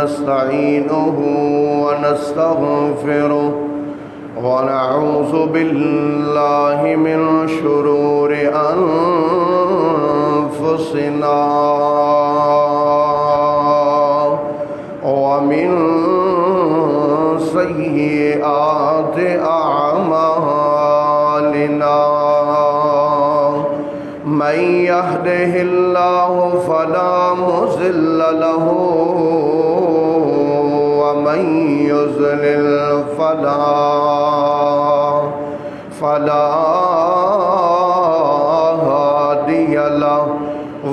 ونستعينه ونستغفره ونعوذ بالله من شرور أنفسنا ومن سيئات أعمالنا من يهده الله فلا مضل له ومن يضلل فلا هادي له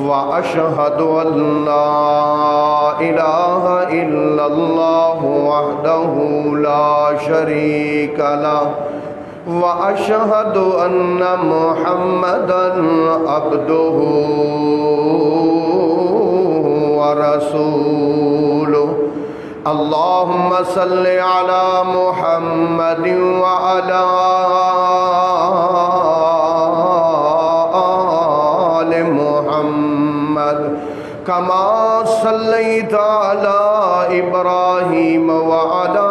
وأشهد أن لا إله إلا الله وحده لا شريك له وأشهد أن محمدًا عبده ورسوله اللهم صل على محمد وعلى آل محمد كما صليت على إبراهيم وعلى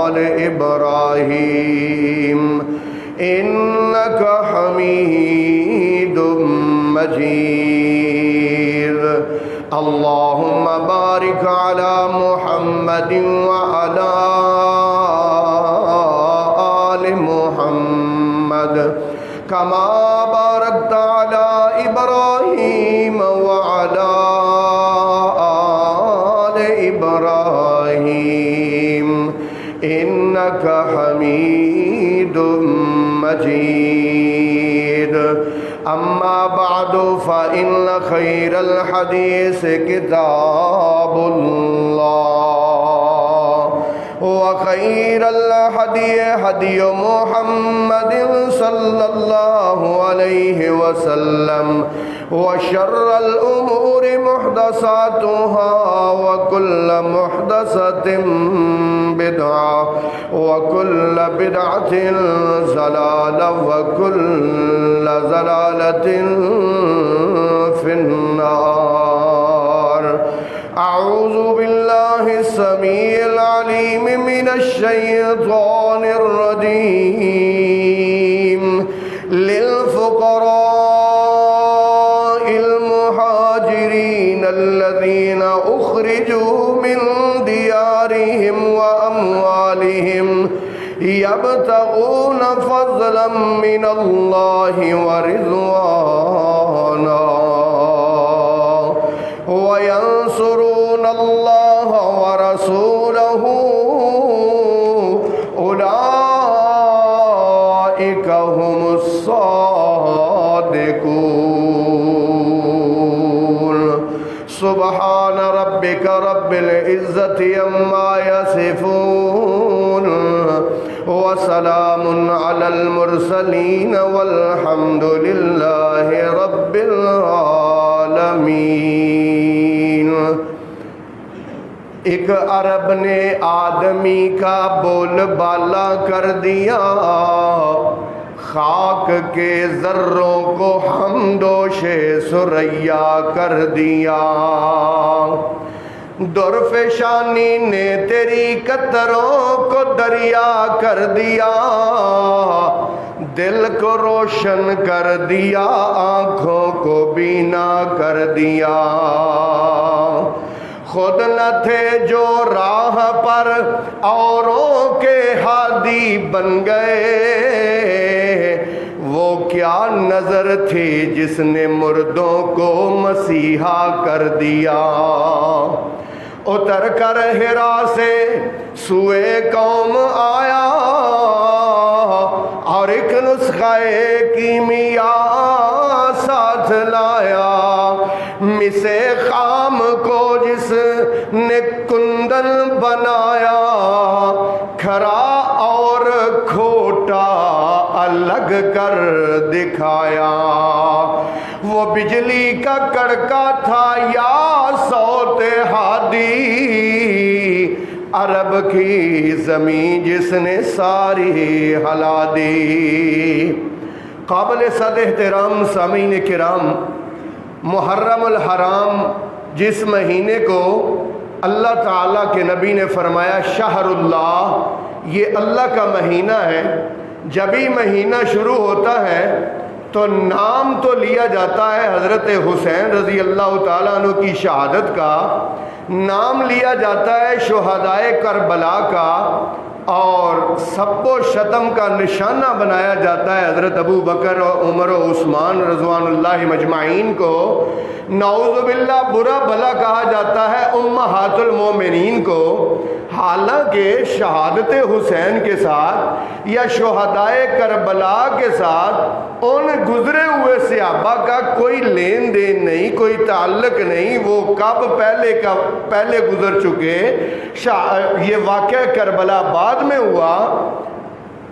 آل إبراهيم إنك حميد مجيد اللهم بارك على محمد وعلى آل محمد كما باركت على إبراهيم وعلى آل إبراهيم إنك حميد مجيد أما بعد فإن خير الحديث كتاب الله وخير الهدي هدي محمد صلى الله عليه وسلم وشر الأمور محدثاتها وكل محدثة بدعة وكل بدعة ضلالة وكل ضلالة في النار أعوذ بالله السميع العليم من الشيطان الرجيم للفقراء المهاجرين الذين أخرجوا من ديارهم وأموالهم يبتغون فضلا من الله ورضوانا وينصرون الله ورسوله أولئك هم الصادقون سبحان ربك رب العزة عما يصفون وسلام على المرسلين والحمد لله رب العالمين ایک عرب نے آدمی کا بول بالا کر دیا خاک کے ذروں کو حمدوش ثریا کر دیا درفشانی نے تیری قطروں کو دریا کر دیا دل کو روشن کر دیا آنکھوں کو بینا کر دیا خود نہ تھے جو راہ پر اوروں کے ہادی بن گئے وہ کیا نظر تھی جس نے مردوں کو مسیحا کر دیا اتر کر ہرا سے سوئے قوم آیا اور ایک نسخہ کیمیا ساتھ لایا مسے خام کو جس نے کندن بنایا کھرا اور کھوٹا الگ کر دکھایا وہ بجلی کا کڑکا تھا یا صوت ہادی عرب کی زمین جس نے ساری ہلا دی۔ قابل صد احترام سامعین کرام، محرم الحرام جس مہینے کو اللہ تعالیٰ کے نبی نے فرمایا شہر اللہ، یہ اللہ کا مہینہ ہے، جب ہی مہینہ شروع ہوتا ہے تو نام تو لیا جاتا ہے حضرت حسین رضی اللہ تعالیٰ عنہ کی شہادت کا، نام لیا جاتا ہے شہدائے کربلا کا، اور سب و شتم کا نشانہ بنایا جاتا ہے حضرت ابو بکر اور عمر و عثمان رضوان اللہ مجمعین کو، نعوذ باللہ برا بھلا کہا جاتا ہے امہات المومنین کو، حالانکہ شہادت حسین کے ساتھ یا شہدائے کربلا کے ساتھ ان گزرے ہوئے صحابہ کا کوئی لین دین نہیں، کوئی تعلق نہیں، وہ کب پہلے گزر چکے۔ یہ واقعہ کربلا بعد میں ہوا۔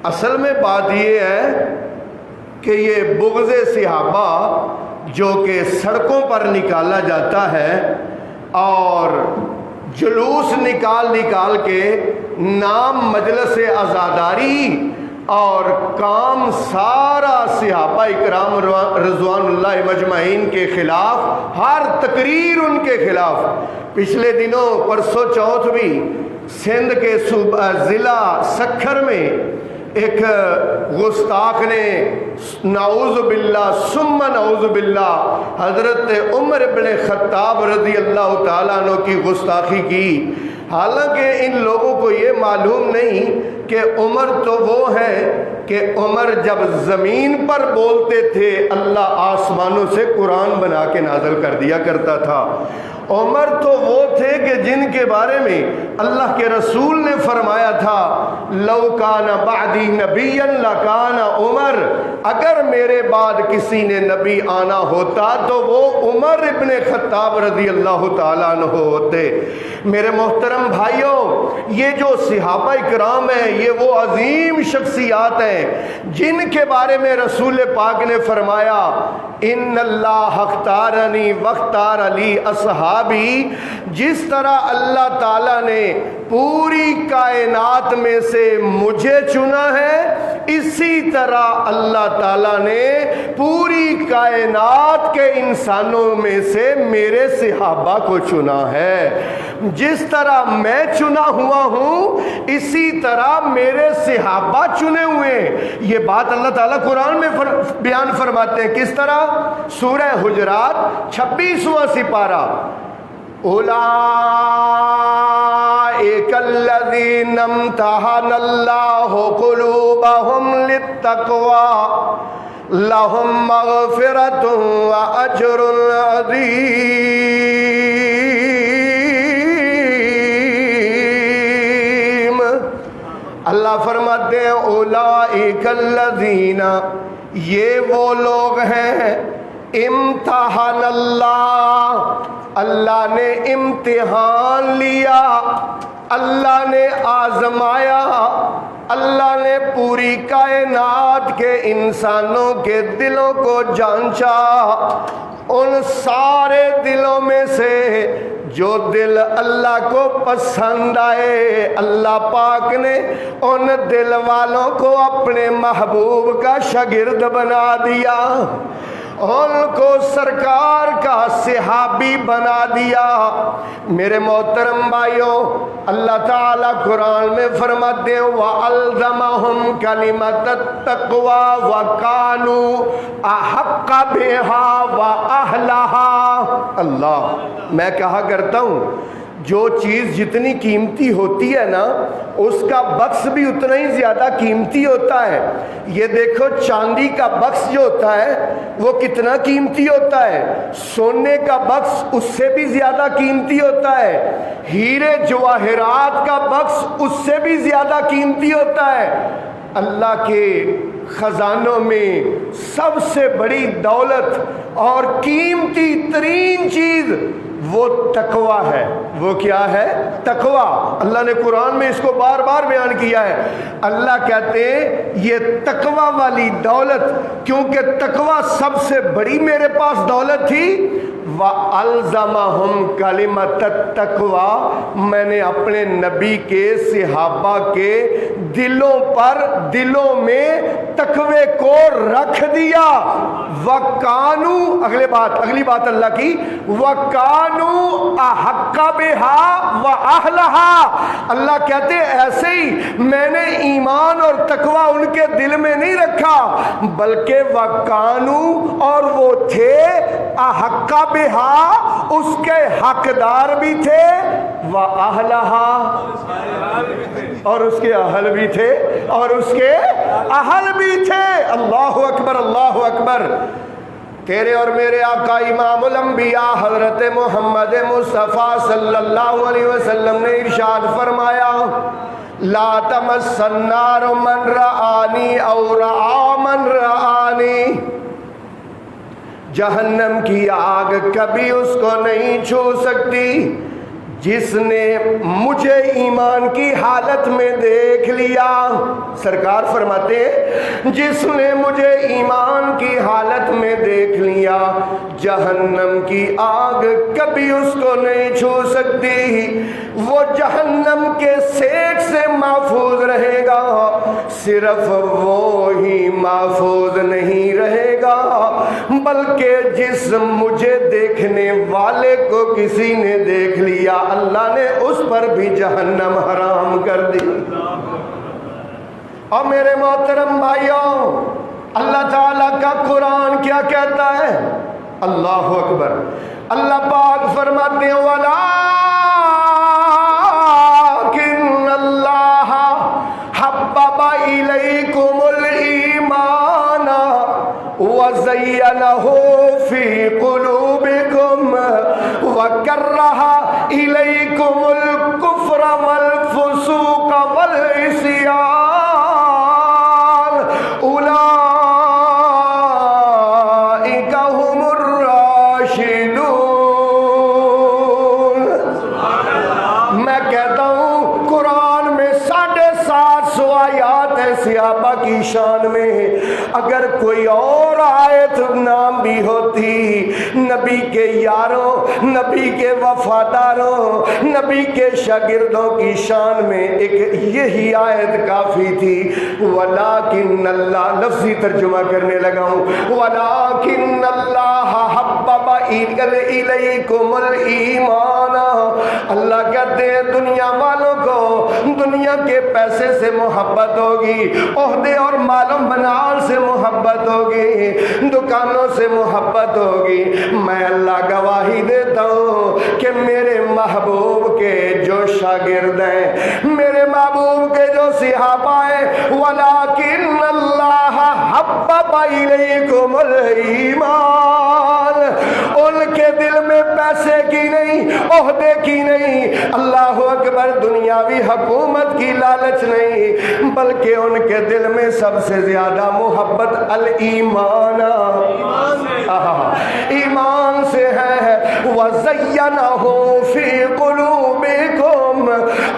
اصل میں بات یہ ہے کہ یہ بغض صحابہ جو کہ سڑکوں پر نکالا جاتا ہے اور جلوس نکال کے نام مجلس عزاداری اور کام سارا صحابہ اکرام رضوان اللہ مجمعین کے خلاف، ہر تقریر ان کے خلاف۔ پچھلے دنوں پرسوں چوتھ بھی سندھ کے ضلع سکھر میں ایک گستاخ نے نعوذ باللہ ثم نعوذ باللہ حضرت عمر بن خطاب رضی اللہ تعالیٰ عنہ کی گستاخی کی، حالانکہ ان لوگوں کو یہ معلوم نہیں کہ عمر تو وہ ہے کہ عمر جب زمین پر بولتے تھے اللہ آسمانوں سے قرآن بنا کے نازل کر دیا کرتا تھا۔ عمر تو وہ تھے کہ جن کے بارے میں اللہ کے رسول نے فرمایا تھا لو کان بعدی نبی لکان عمر، اگر میرے بعد کسی نے نبی آنا ہوتا تو وہ عمر ابن خطاب رضی اللہ تعالیٰ عنہ ہوتے۔ میرے محترم بھائیوں، یہ جو صحابہ کرام ہیں یہ وہ عظیم شخصیات ہیں جن کے بارے میں رسول پاک نے فرمایا ان اللہ اختارنی واختار علی اصحابی، جس طرح اللہ تعالیٰ نے پوری کائنات میں سے مجھے چنا ہے، اسی طرح اللہ تعالیٰ نے پوری کائنات کے انسانوں میں سے میرے صحابہ کو چنا ہے۔ جس طرح میں چنا ہوا ہوں اسی طرح میرے صحابہ چنے ہوئے ہیں۔ یہ بات اللہ تعالیٰ قرآن میں بیان فرماتے ہیں، کس طرح؟ سورہ حجرات 26واں سپارہ، اولئک الذین امتحن اللہ قلوبہم للتقوی لہم مغفرۃ واجر عظیم۔ اللہ فرماتے ہیں اولئک الذین، یہ وہ لوگ ہیں امتحان اللہ نے امتحان لیا، اللہ نے آزمایا، اللہ نے پوری کائنات کے انسانوں کے دلوں کو جانچا، ان سارے دلوں میں سے جو دل اللہ کو پسند آئے اللہ پاک نے ان دل والوں کو اپنے محبوب کا شاگرد بنا دیا، ان کو سرکار کا صحابی بنا دیا۔ میرے محترم بھائیوں، اللہ تعالیٰ قرآن میں فرماتے ہیں وَأَلْزَمَهُمْ كَلِمَةَ التَّقْوَى وَكَانُوا أَحَقَّ بِهَا وَأَهْلَهَا۔ اللہ، میں کہا کرتا ہوں جو چیز جتنی قیمتی ہوتی ہے نا اس کا بکس بھی اتنا ہی زیادہ قیمتی ہوتا ہے۔ یہ دیکھو چاندی کا بکس جو ہوتا ہے وہ کتنا قیمتی ہوتا ہے، سونے کا بکس اس سے بھی زیادہ قیمتی ہوتا ہے، ہیرے جواہرات کا بکس اس سے بھی زیادہ قیمتی ہوتا ہے۔ اللہ کے خزانوں میں سب سے بڑی دولت اور قیمتی ترین چیز وہ تقوی ہے۔ وہ کیا ہے؟ تقوی۔ اللہ نے قرآن میں اس کو بار بار بیان کیا ہے۔ اللہ کہتے ہیں یہ تقوی والی دولت، کیونکہ تقوی سب سے بڑی میرے پاس دولت تھی، وَأَلْزَمَهُمْ كَلِمَةَ التَّقْوَىٰ، میں نے اپنے نبی کے صحابہ کے دلوں میں تقوی کو رکھ دیا. وَكَانُوا، اگلی بات اللہ کی، وَكَانُوا أَحَقَّ بِهَا وَأَهْلَهَا. اللہ کہتے ایسے ہی میں نے ایمان اور تقوی ان کے دل میں نہیں رکھا، بلکہ وَكَانُوا، اور وہ تھے، أَحَقَّ بِهَا، اس کے حقدار بھی تھے، وَأَهْلَهَا، اور اس کے اہل بھی تھے، اور اس کے اہل بھی تھے. اللہ اکبر، اللہ اکبر. تیرے اور میرے آقا امام الانبیاء حضرت محمد مصطفیٰ صلی اللہ علیہ وسلم نے ارشاد فرمایا، لا تمس النار من رآنی او رآ من رآنی، جہنم کی آگ کبھی اس کو نہیں چھو سکتی جس نے مجھے ایمان کی حالت میں دیکھ لیا. سرکار فرماتے ہیں جس نے مجھے ایمان کی حالت میں دیکھ لیا جہنم کی آگ کبھی اس کو نہیں چھو سکتی. وہ جہنم کے سیک سے محفوظ رہے گا، صرف وہ ہی محفوظ نہیں رہے گا بلکہ جس مجھے دیکھنے والے کو کسی نے دیکھ لیا اللہ نے اس پر بھی جہنم حرام کر دی. اور میرے محترم بھائیوں، اللہ تعالیٰ کا قرآن کیا کہتا ہے؟ اللہ اکبر. اللہ پاک فرماتے ہیں وَلَٰكِنَّ اللَّهَ حَبَّبَ إِلَيْكُمُ الْإِيمَانَ وَزَيَّنَهُ فِي قُلُوبِكُمْ وَكَرَّهَ إِلَيْكُمُ الْكُفْرَ وَالْفُسُوقَ وَالْعِصْيَانَ أُولَٰئِكَ هُمُ الرَّاشِدُونَ. میں کہتا ہوں قرآن میں 750 آیات ہے صحابہ کی شان میں. اگر کوئی اور آیت نام بھی ہوتی نبی کے یاروں، نبی کے وفاداروں، نبی کے شاگردوں کی شان میں ایک یہی آیت کافی تھی. وَلَٰكِنَّ اللَّهَ، لفظی ترجمہ کرنے لگا ہوں، وَلَٰكِنَّ اللَّهَ حَبَّبَ إِلَيْكُمُ الْإِيمَانَ. اللہ کہتے ہیں دنیا والوں کو دنیا کے پیسے سے محبت ہوگی، عہدے اور مال و منال سے محبت ہوگی، دکانوں سے محبت ہوگی. میں اللہ گواہی دیتا ہوں کہ میرے محبوب کے جو شاگرد ہیں، میرے محبوب کے جو صحابہ ہیں، وَلَٰكِنَّ اللَّهَ حَبَّبَ إِلَيْكُمُ الْإِيمَانَ، ان کے دل میں پیسے کی نہیں، عہدے کی نہیں، اللہ اکبر، دنیاوی حکومت کی لالچ نہیں، بلکہ ان کے دل میں سب سے زیادہ محبت الایمان، ایمان سے ہے. وَزَيَّنَهُ فِي قُلُوبِكُمْ،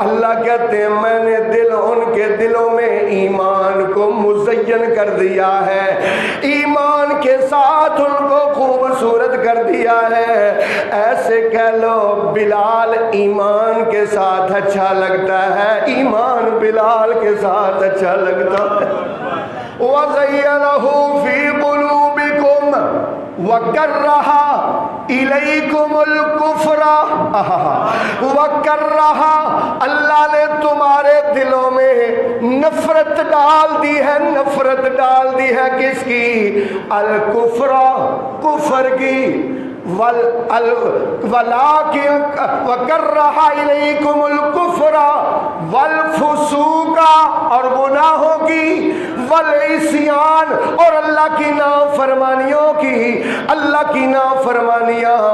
اللہ کہتے ہیں میں نے ان کے دلوں میں ایمان کو مزین کر دیا ہے، ایمان کے ساتھ ان کو خوبصورت کر دیا ہے. ایسے کہہ لو بلال ایمان کے ساتھ اچھا لگتا ہے، ایمان بلال کے ساتھ اچھا لگتا ہے. وَزَيَّنَهُ فِي قُلُوبِكُمْ وَكَرَّهَ إِلَيْكُمُ الْكُفْرَ وَكَرَّهَ، اللہ نے تمہارے دلوں میں نفرت ڈال دی ہے. نفرت ڈال دی ہے کس کی؟ الکفر، کفر کی. وَكَرَّهَ إِلَيْكُمُ الْكُفْرَ وَالْفُسُوقَ، اور گناہوں کی، والعصیان، اور اللہ کی نافرمانیوں کی. اللہ کی نافرمانیاں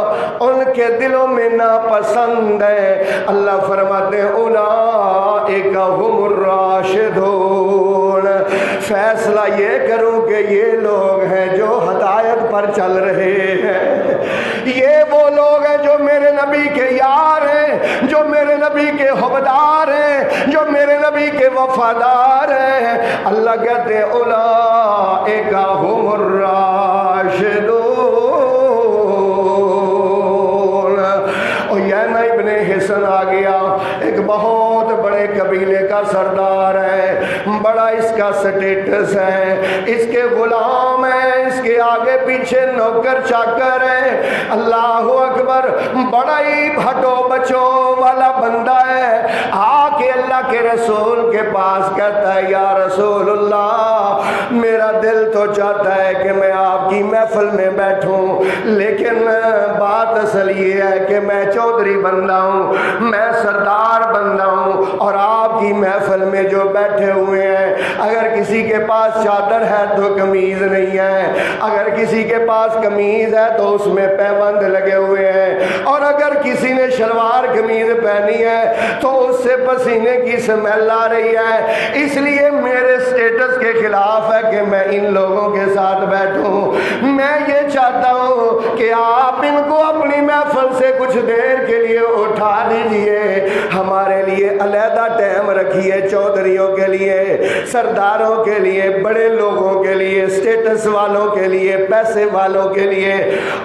ان کے دلوں میں ناپسند ہے. اللہ فرماتے ہیں اولئک هم الراشدون. فیصلہ یہ کروں کہ یہ لوگ ہیں جو ہدایت پر چل رہے ہیں، یہ وہ لوگ ہیں جو میرے نبی کے یار ہیں، جو میرے نبی کے حبدار ہیں، جو میرے نبی کے وفادار ہیں. اللہ کہتے ہیں اولئک هم الراشدون. کا سٹیٹس ہے، اس کے غلام ہیں، اس کے آگے پیچھے نوکر چاکر ہیں۔ اللہ اکبر، بڑا ہی بھٹو بچو والا بندہ ہے، آ کے اللہ کے رسول کے پاس کہتا ہے یا رسول اللہ میرا دل تو چاہتا ہے کہ میں آپ کی محفل میں بیٹھوں، لیکن بات اصل یہ ہے کہ میں چودھری بندہ ہوں، میں سردار بندہ ہوں، اور آپ کی محفل میں جو بیٹھے ہوئے ہیں اگر کسی کے پاس چادر ہے تو قمیض نہیں ہے، اگر کسی کے پاس قمیض ہے تو اس میں پیبند لگے ہوئے ہیں، اور اگر کسی نے شلوار قمیض پہنی ہے تو اس سے پسینے کی سمیل آ رہی ہے، اس لیے میرے سٹیٹس کے خلاف ہے کہ میں ان لوگوں کے ساتھ بیٹھوں۔ میں یہ چاہتا ہوں کہ آپ ان کو اپنی محفل سے کچھ دیر کے لیے اٹھا دیجئے، ہمارے لیے علیحدہ ٹائم رکھیے، چودھریوں کے لیے، سرداروں کے لیے، بڑے لوگوں کے لیے، سٹیٹس والوں کے لیے، پیسے والوں کے لیے،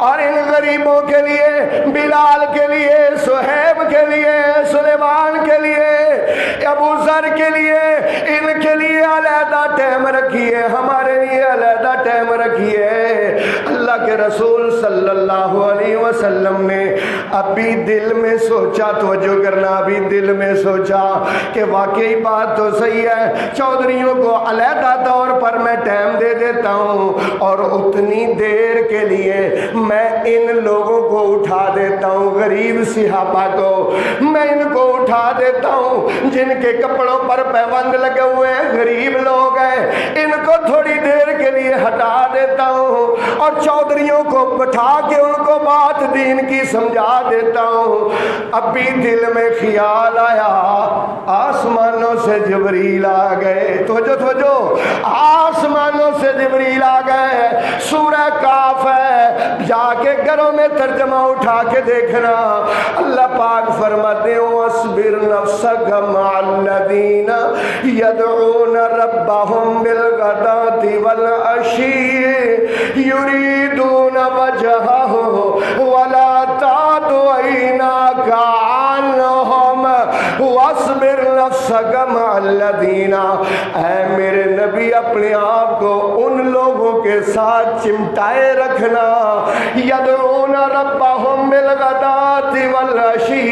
اور ان غریبوں کے لیے، بلال کے لیے، صہیب کے لیے، سلیمان کے لیے، ابو ذر کے لیے، ان کے لیے علیحدہ ٹائم رکھیے، ہمارے لیے علیحدہ ٹائم رکھیے۔ اللہ کے رسول صلی اللہ علیہ وسلم نے ابھی دل میں سوچا، توجہ کرنا، ابھی دل میں سوچا کہ واقعی بات تو صحیح ہے، چودھریوں کو علیحدہ طور پر میں ٹائم دے دیتا ہوں اور اتنی دیر کے لیے میں ان لوگوں کو اٹھا دیتا ہوں، غریب صحابہ کو میں ان کو اٹھا دیتا ہوں جن کے کپڑوں پر پیبند لگے ہوئے ہیں، غریب لوگ ہیں، ان کو تھوڑی دیر کے لیے ہٹا دیتا ہوں اور چودھریوں کو بٹھا کے ان کو بات دین کی سمجھا دیتا ہوں۔ ابھی دل میں خیال آیا، آسمانوں سے جبریل آ گئے، توجہ، آسمانوں سے جبریل آ گئے، سورہ کاف ہے، جا کے گھروں میں ترجمہ اٹھا کے دیکھنا، اللہ پاک فرماتے ہیں وَاصْبِرْ نَفْسَكَ مَعَ الَّذِينَ يَدْعُونَ رَبَّهُمْ بِالْغَدَاةِ وَالْعَشِيِّ يُرِيدُونَ وَجْهَهُ وَلَا تَعْدُ عَيْنَاكَ عَنْهُمْ وَاصْبِرْ نَفْسَكَ مَعَ الَّذِينَ، اے میرے نبی اپنے آپ کو ان لوگوں کے ساتھ چمٹائے رکھنا، یدعون ربهم بالغداة والعشی،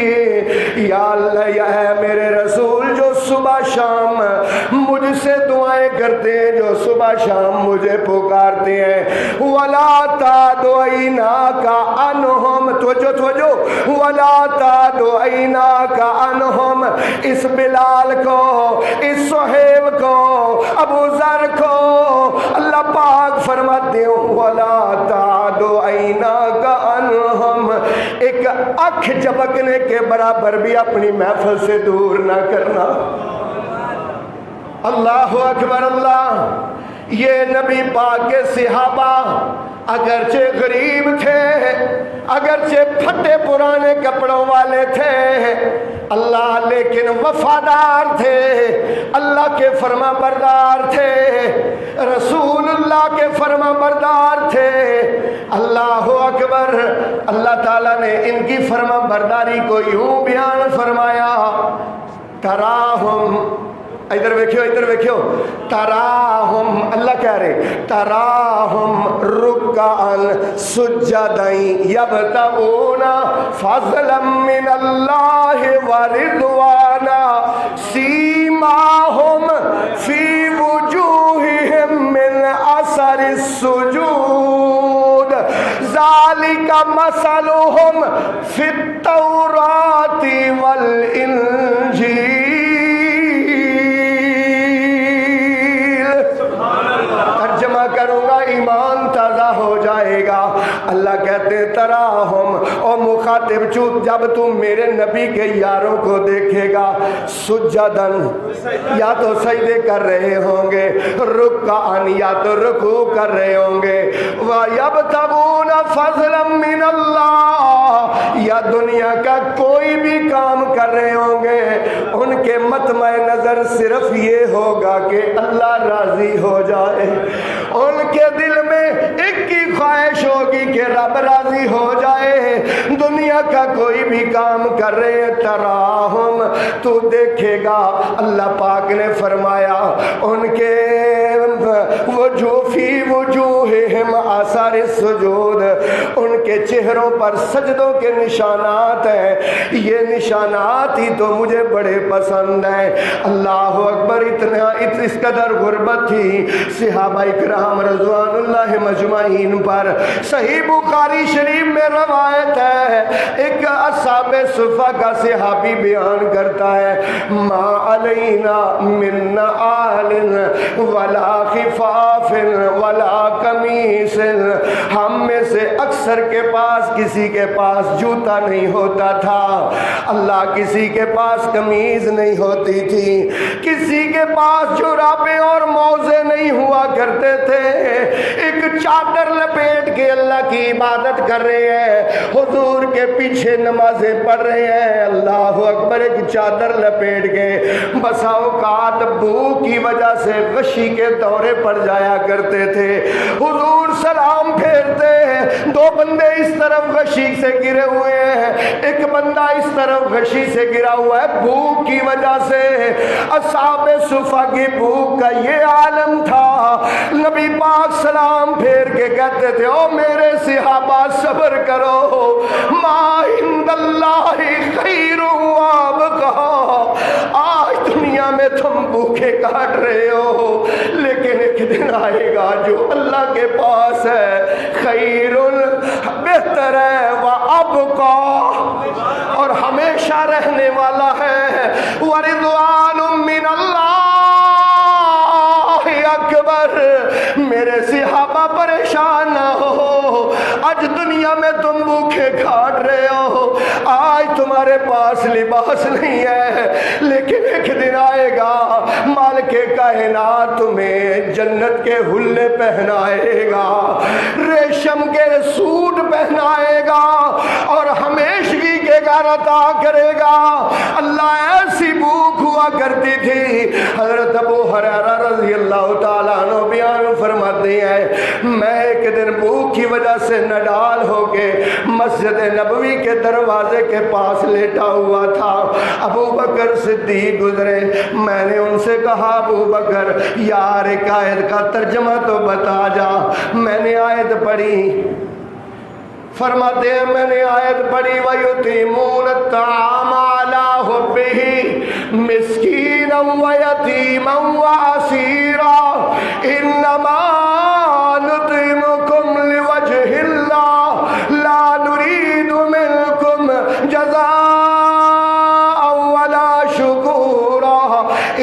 یا اللہ یا اے میرے رسول جو صبح شام مجھ سے دعائیں کرتے ہیں، جو صبح شام مجھے پکارتے ہیں، ولا تعد عیناک عنہم، توجہ، ولا تعد عیناک عنہم، اس بلال کو، اس صہیب کو، ابو ذر کو اللہ پاک فرماتے ہیں ولا تعد عیناک عنہم، ایک آنکھ جھپکنے کے برابر بھی اپنی محفل سے دور نہ کرنا۔ اللہ اکبر، اللہ، یہ نبی پاک کے صحابہ اگرچہ غریب تھے، اگرچہ پھٹے پرانے کپڑوں والے تھے اللہ، لیکن وفادار تھے، اللہ کے فرما بردار تھے، رسول اللہ کے فرما بردار تھے۔ اللہ اکبر، اللہ تعالیٰ نے ان کی فرما برداری کو یوں بیان فرمایا، تراہم، ادھر ویکھو، تراہم، اللہ کہہ رہے تراہم رکعن سجدن یبتغون فضلا من اللہ ورضوانا سیماہم فی وجوہہم من اثر السجود ذالک مثلہم فی التوراۃ والانجیل۔ کروں گا ایمان تازہ ہو جائے گا۔ اللہ کہتے ہیں تراہم، اور مخاطب چوت جب تم میرے نبی کے یاروں کو دیکھے گا سجدن، یا تو سجدے کر رہے ہوں گے، رکعن، یا تو رکوع کر رہے ہوں گے، وَيَبْتَغُونَ فَضْلًا مِّنَ اللَّهِ، یا دنیا کا کوئی بھی کام کر رہے ہوں گے، ان کے مطمع نظر صرف یہ ہوگا کہ اللہ راضی ہو جائے، ان کے دل میں ایک کی خواہش ہوگی کہ رب راضی ہو جائے. دنیا کا کوئی بھی کام کر رہے ہیں تراہم تو دیکھے گا. اللہ پاک نے فرمایا ان کے وجوہ فی وجوہہم آثار السجود، ان کے چہروں پر سجدوں کے نشانات ہیں. یہ نشانات ہی تو مجھے بڑے پسند ہیں. اللہ اکبر. اتنا اس قدر غربت تھی صحابہ کرام رضوان اللہ مجمعین پر. صحیح بخاری شریف میں روایت ہے، ایک اصحاب صفہ کا صحابی بیان کرتا ہے ما علینا من آل ولا خفاف ولا قمیص، ہم میں سے اکثر کے پاس کسی کے پاس جوتا نہیں ہوتا تھا. اللہ کسی کے پاس قمیض نہیں ہوتی تھی، کسی کے پاس جرابیں اور موزے نہیں ہوا کرتے تھے. ایک چادر لپیٹ کے اللہ کی عبادت کر رہے ہیں، حضور کے پیچھے نمازیں پڑھ رہے ہیں. اللہ اکبر. ایک چادر لپیٹ کے بسا اوقات بھوک کی وجہ سے غشی کے دورے پڑ جایا کرتے تھے. حضور سلام پھیرتے ہیں، دو بندے اس طرف غشی سے گرے ہوئے ہیں، ایک بندہ اس طرف غشی سے گرا ہوا ہے بھوک کی وجہ سے. اصحاب صفہ کی بھوک کا یہ عالم تھا. نبی پاک سلام پھیر کے کہتے تھے او میرے صحابہ صبر کرو، ما عند اللہ خیر وابقا. آج دنیا میں تم بھوکے کاٹ رہے ہو، لیکن ایک دن آئے گا جو اللہ کے پاس ہے خیر، بہتر ہے وابقا، اور ہمیشہ رہنے والا ہے. ورضوان من اللہ اکبر. میرے صحابہ پریشان نہ ہو، آج دنیا میں تم بھوکے کھاٹ رہے ہو، آج تمہارے پاس لباس نہیں ہے، لیکن ایک دن آئے گا مالک کائنات تمہیں جنت کے حلے پہنائے گا، ریشم کے سوٹ پہنائے گا، اور ہمیشگی کے گھر عطا کرے گا. اللہ ایسی بھوک ہوا کرتی تھی. حضرت ابو ہریرہ رضی اللہ تعالیٰ عنہ بیان فرماتے ہیں میں ایک دن بھوک کی وجہ سے نڈال ہو کے مسجد نبوی کے دروازے کے پاس لیٹا ہوا تھا. ابو بکر صدیق گزرے. میں نے ان سے کہا ابو بکر یار ایک آیت کا ترجمہ تو بتا جا. میں نے آیت پڑھی. فرماتے ہیں میں نے آیت پڑھی وَيُطِعِمُونَ الطَّعَامَ عَلَىٰ حُبِّهِ مِسْكِينًا وَيَتِيمًا وَأَسِيرًا إِنَّمَا نُطْعِمُكُمْ لِوَجْهِ اللَّهِ لَا نُرِيدُ مِنكُمْ جَزَاءً وَلَا شُكُورًا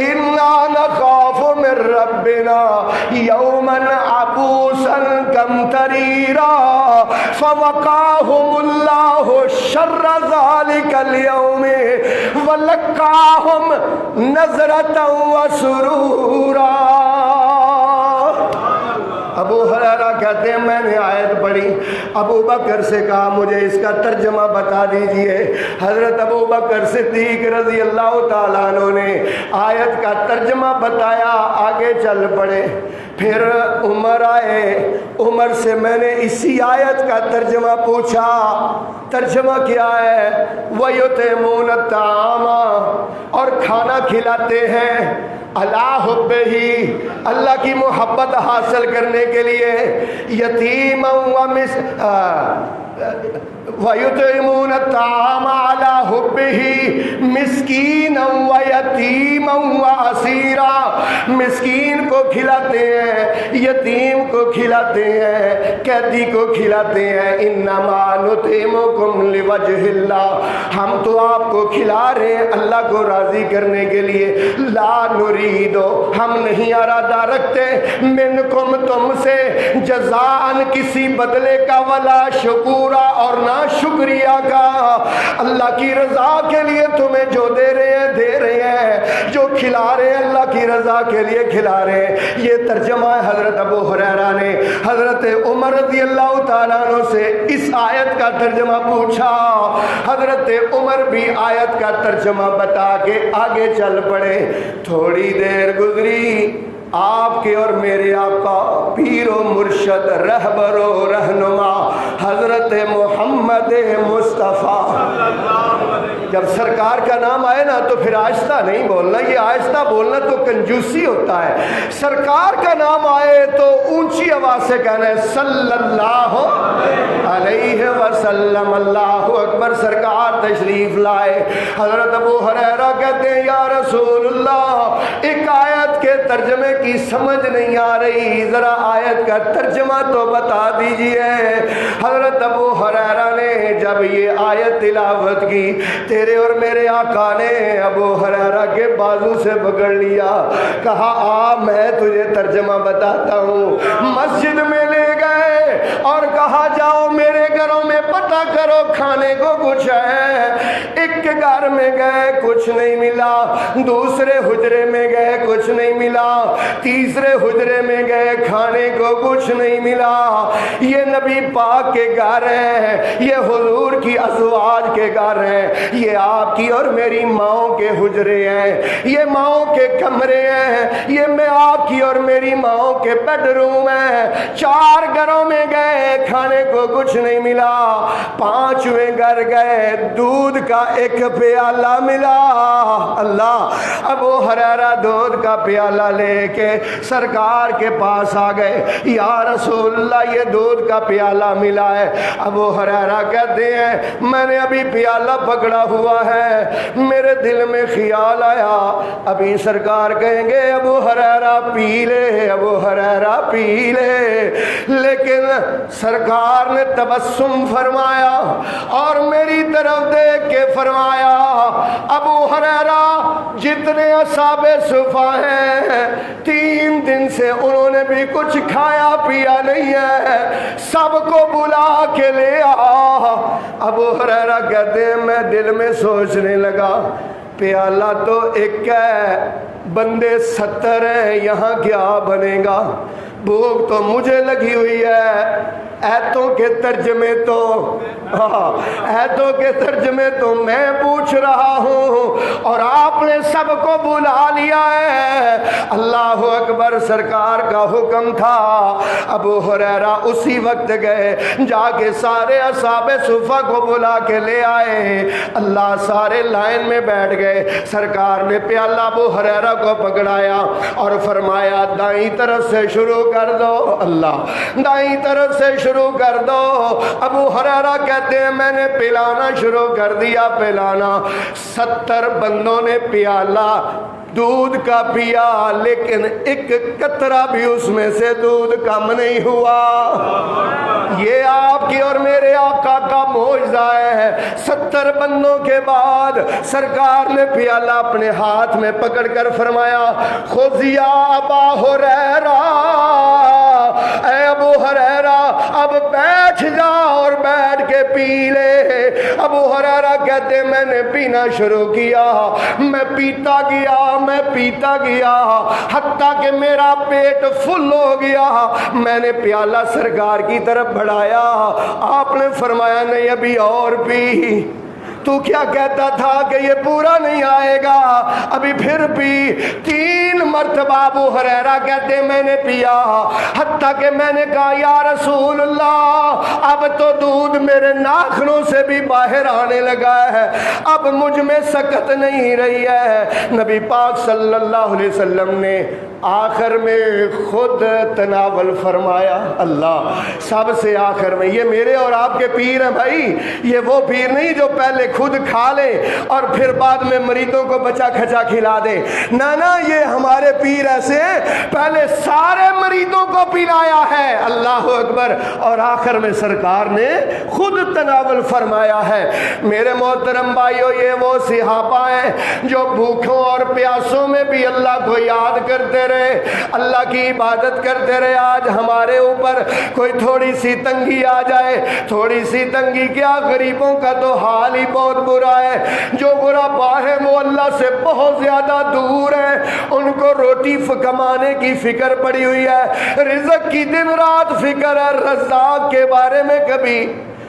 إِنَّا نَخَافُ مِن رَّبِّنَا يَوْمًا عَبُوسًا قَمْطَرِيرًا فوقاهم الله شر ذلك اليوم ولقاهم نظرة وسرورا. ابو ہریرہ کہتے ہیں میں نے آیت پڑھی، ابو بکر سے کہا مجھے اس کا ترجمہ بتا دیجئے. حضرت ابو بکر صدیق رضی اللہ تعالیٰ عنہ نے آیت کا ترجمہ بتایا، آگے چل پڑے. پھر عمر آئے، عمر سے میں نے اسی آیت کا ترجمہ پوچھا. ترجمہ کیا ہے؟ وَيُطْعِمُونَ الطَّعَامَ، اور کھانا کھلاتے ہیں عَلَىٰ حُبِّهِ، اللہ کی محبت حاصل کرنے کے لیے. یتیما وَيُطْعِمُونَ الطَّعَامَ عَلَىٰ حُبِّهِ مِسْكِينًا وَيَتِيمًا وَأَسِيرًا. مسکین کو کھلاتے ہیں، یتیم کو کھلاتے ہیں، قیدی کو کھلاتے ہیں. إِنَّمَا نُطْعِمُكُمْ لِوَجْهِ اللَّهِ، ہم تو آپ کو کھلا رہے ہیں اللہ کو راضی کرنے کے لیے. لا نُرِيدُ، ہم نہیں ارادہ رکھتے منکم تم سے جزاءً کسی بدلے کا، ولا شکورا اور نہ شکریہ کا. اللہ کی رضا کے لیے تمہیں جو دے رہے ہیں دے رہے ہیں، جو کھلا رہے ہیں اللہ کی رضا کے لیے کھلا رہے ہیں. یہ ترجمہ ہے حضرت ابو ہریرہ نے حضرت عمر رضی اللہ تعالیٰ عنہ سے اس آیت کا ترجمہ پوچھا. حضرت عمر بھی آیت کا ترجمہ بتا کے آگے چل پڑے. تھوڑی دیر گزری آپ کے اور میرے آقا پیر و مرشد رہبر و رہنما حضرت محمد مصطفیٰ، جب سرکار کا نام آئے نا تو پھر آہستہ نہیں بولنا، یہ آہستہ بولنا تو کنجوسی ہوتا ہے۔ سرکار کا نام آئے تو اونچی آواز سے کہنا ہے صلی اللہ علیہ وسلم، اللہ اکبر۔ سرکار تشریف لائے، حضرت ابو ہریرہ کہتے ہیں یا رسول اللہ ایک آیت کے ترجمے کی سمجھ نہیں آ رہی، ذرا آیت کا ترجمہ تو بتا دیجئے۔ حضرت ابو ہریرہ نے جب یہ آیت تلاوت کی، تیرے اور میرے آقا نے ابو ہریرہ کے بازو سے پکڑ لیا، کہا آ میں تجھے ترجمہ بتاتا ہوں۔ مسجد میں لے گئے اور کہا جاؤ میرے گھروں میں پتہ کرو کھانے کو کچھ ہے۔ ایک گھر میں گئے کچھ نہیں ملا، دوسرے حجرے میں گئے کچھ نہیں ملا، تیسرے حجرے میں گئے کھانے کو کچھ نہیں ملا۔ یہ نبی پاک کے گھر ہیں، یہ حضور کی ازواج کے گھر ہیں، یہ آپ کی اور میری ماؤں کے حجرے ہیں، یہ ماؤں کے کمرے ہیں، یہ میں آپ کی اور میری ماؤں کے بیڈ روم ہیں۔ 4 گھروں میں گئے کھانے کو کچھ نہیں ملا، 5ویں گھر گئے دودھ کا 1 پیالہ ملا۔ اللہ، ابو ہریرہ دودھ کا پیالہ لے کے سرکار کے پاس آ گئے، یا رسول اللہ یہ دودھ کا پیالہ ملا ہے۔ ابو ہریرہ کہتے ہیں میں نے ابھی پیالہ پکڑا ہوا ہے، میرے دل میں خیال آیا ابھی سرکار کہیں گے ابو ہریرہ پی لے، ابو ہریرہ پی لے، لیکن سرکار نے تبسم فرمایا اور میری طرف دیکھ کے فرمایا ابو ہریرہ جتنے اصحاب صفا ہیں 3 دن سے انہوں نے بھی کچھ کھایا پیا نہیں ہے، سب کو بلا کے لے آ۔ ابو ہریرہ کہتے ہیں میں دل میں سوچنے لگا پیالہ تو 1 ہے، بندے 70 ہیں، یہاں کیا بنے گا؟ بھوک تو مجھے لگی ہوئی ہے، ایتوں کے ترجمے تو ایتوں کے ترجمے تو میں پوچھ رہا ہوں اور آپ نے سب کو بلا لیا ہے۔ اللہ اکبر، سرکار کا حکم تھا۔ ابو ہریرہ اسی وقت گئے، جا کے سارے اصحاب صفا کو بلا کے لے آئے۔ اللہ، سارے لائن میں بیٹھ گئے۔ سرکار نے پیالہ ابو ہریرہ کو پکڑایا اور فرمایا دائیں طرف سے شروع کر دو، اللہ دائیں طرف سے شروع کر دو۔ ابو ہریرہ کہتے ہیں میں نے پلانا شروع کر دیا، پلانا۔ 70 بندوں نے پیالہ دودھ کا پیا، لیکن 1 قطرہ بھی اس میں سے دودھ کم نہیں ہوا۔ یہ آپ کی اور میرے آقا کا معجزہ ہے۔ 70 بندوں کے بعد سرکار نے پیالہ اپنے ہاتھ میں پکڑ کر فرمایا خذ یا ابا ہریرہ، اے ابو ہریرہ اب بیٹھ جا اور بیٹھ کے پی لے۔ ابو ہریرہ کہتے میں نے پینا شروع کیا، میں پیتا گیا، میں پیتا گیا، حتیٰ کہ میرا پیٹ فل ہو گیا۔ میں نے پیالہ سرکار کی طرف بڑھایا، آپ نے فرمایا نہیں ابھی اور پی۔ تو کیا کہتا تھا کہ یہ پورا نہیں آئے گا، ابھی پھر پی۔ 3 مرتبہ ابو ہریرہ کہتے میں نے پیا، حتیٰ کہ میں نے کہا یا رسول اللہ اب تو دودھ میرے ناخنوں سے بھی باہر آنے لگا ہے، اب مجھ میں سکت نہیں رہی ہے۔ نبی پاک صلی اللہ علیہ وسلم نے آخر میں خود تناول فرمایا۔ اللہ، سب سے آخر میں۔ یہ میرے اور آپ کے پیر ہیں بھائی، یہ وہ پیر نہیں جو پہلے خود کھا لے اور پھر بعد میں مریضوں کو بچا کھچا کھلا دے۔ نہ یہ ہمارے پیر ایسے پہلے سارے مریضوں کو پلایا ہے، اللہ اکبر، اور آخر میں سرکار نے خود تناول فرمایا ہے۔ میرے محترم بھائیو، یہ وہ صحابہ ہیں جو بھوکوں اور پیاسوں میں بھی اللہ کو یاد کرتے رہے، اللہ کی عبادت کرتے رہے۔ آج ہمارے اوپر کوئی تھوڑی سی تنگی آ جائے، تھوڑی سی تنگی کیا، غریبوں کا تو حال ہی بہت برا ہے۔ جو غربا ہے وہ اللہ سے بہت زیادہ دور ہے، ان کو روٹی کمانے کی فکر پڑی ہوئی ہے، رزق کی دن رات فکر ہے، رزاق کے بارے میں کبھی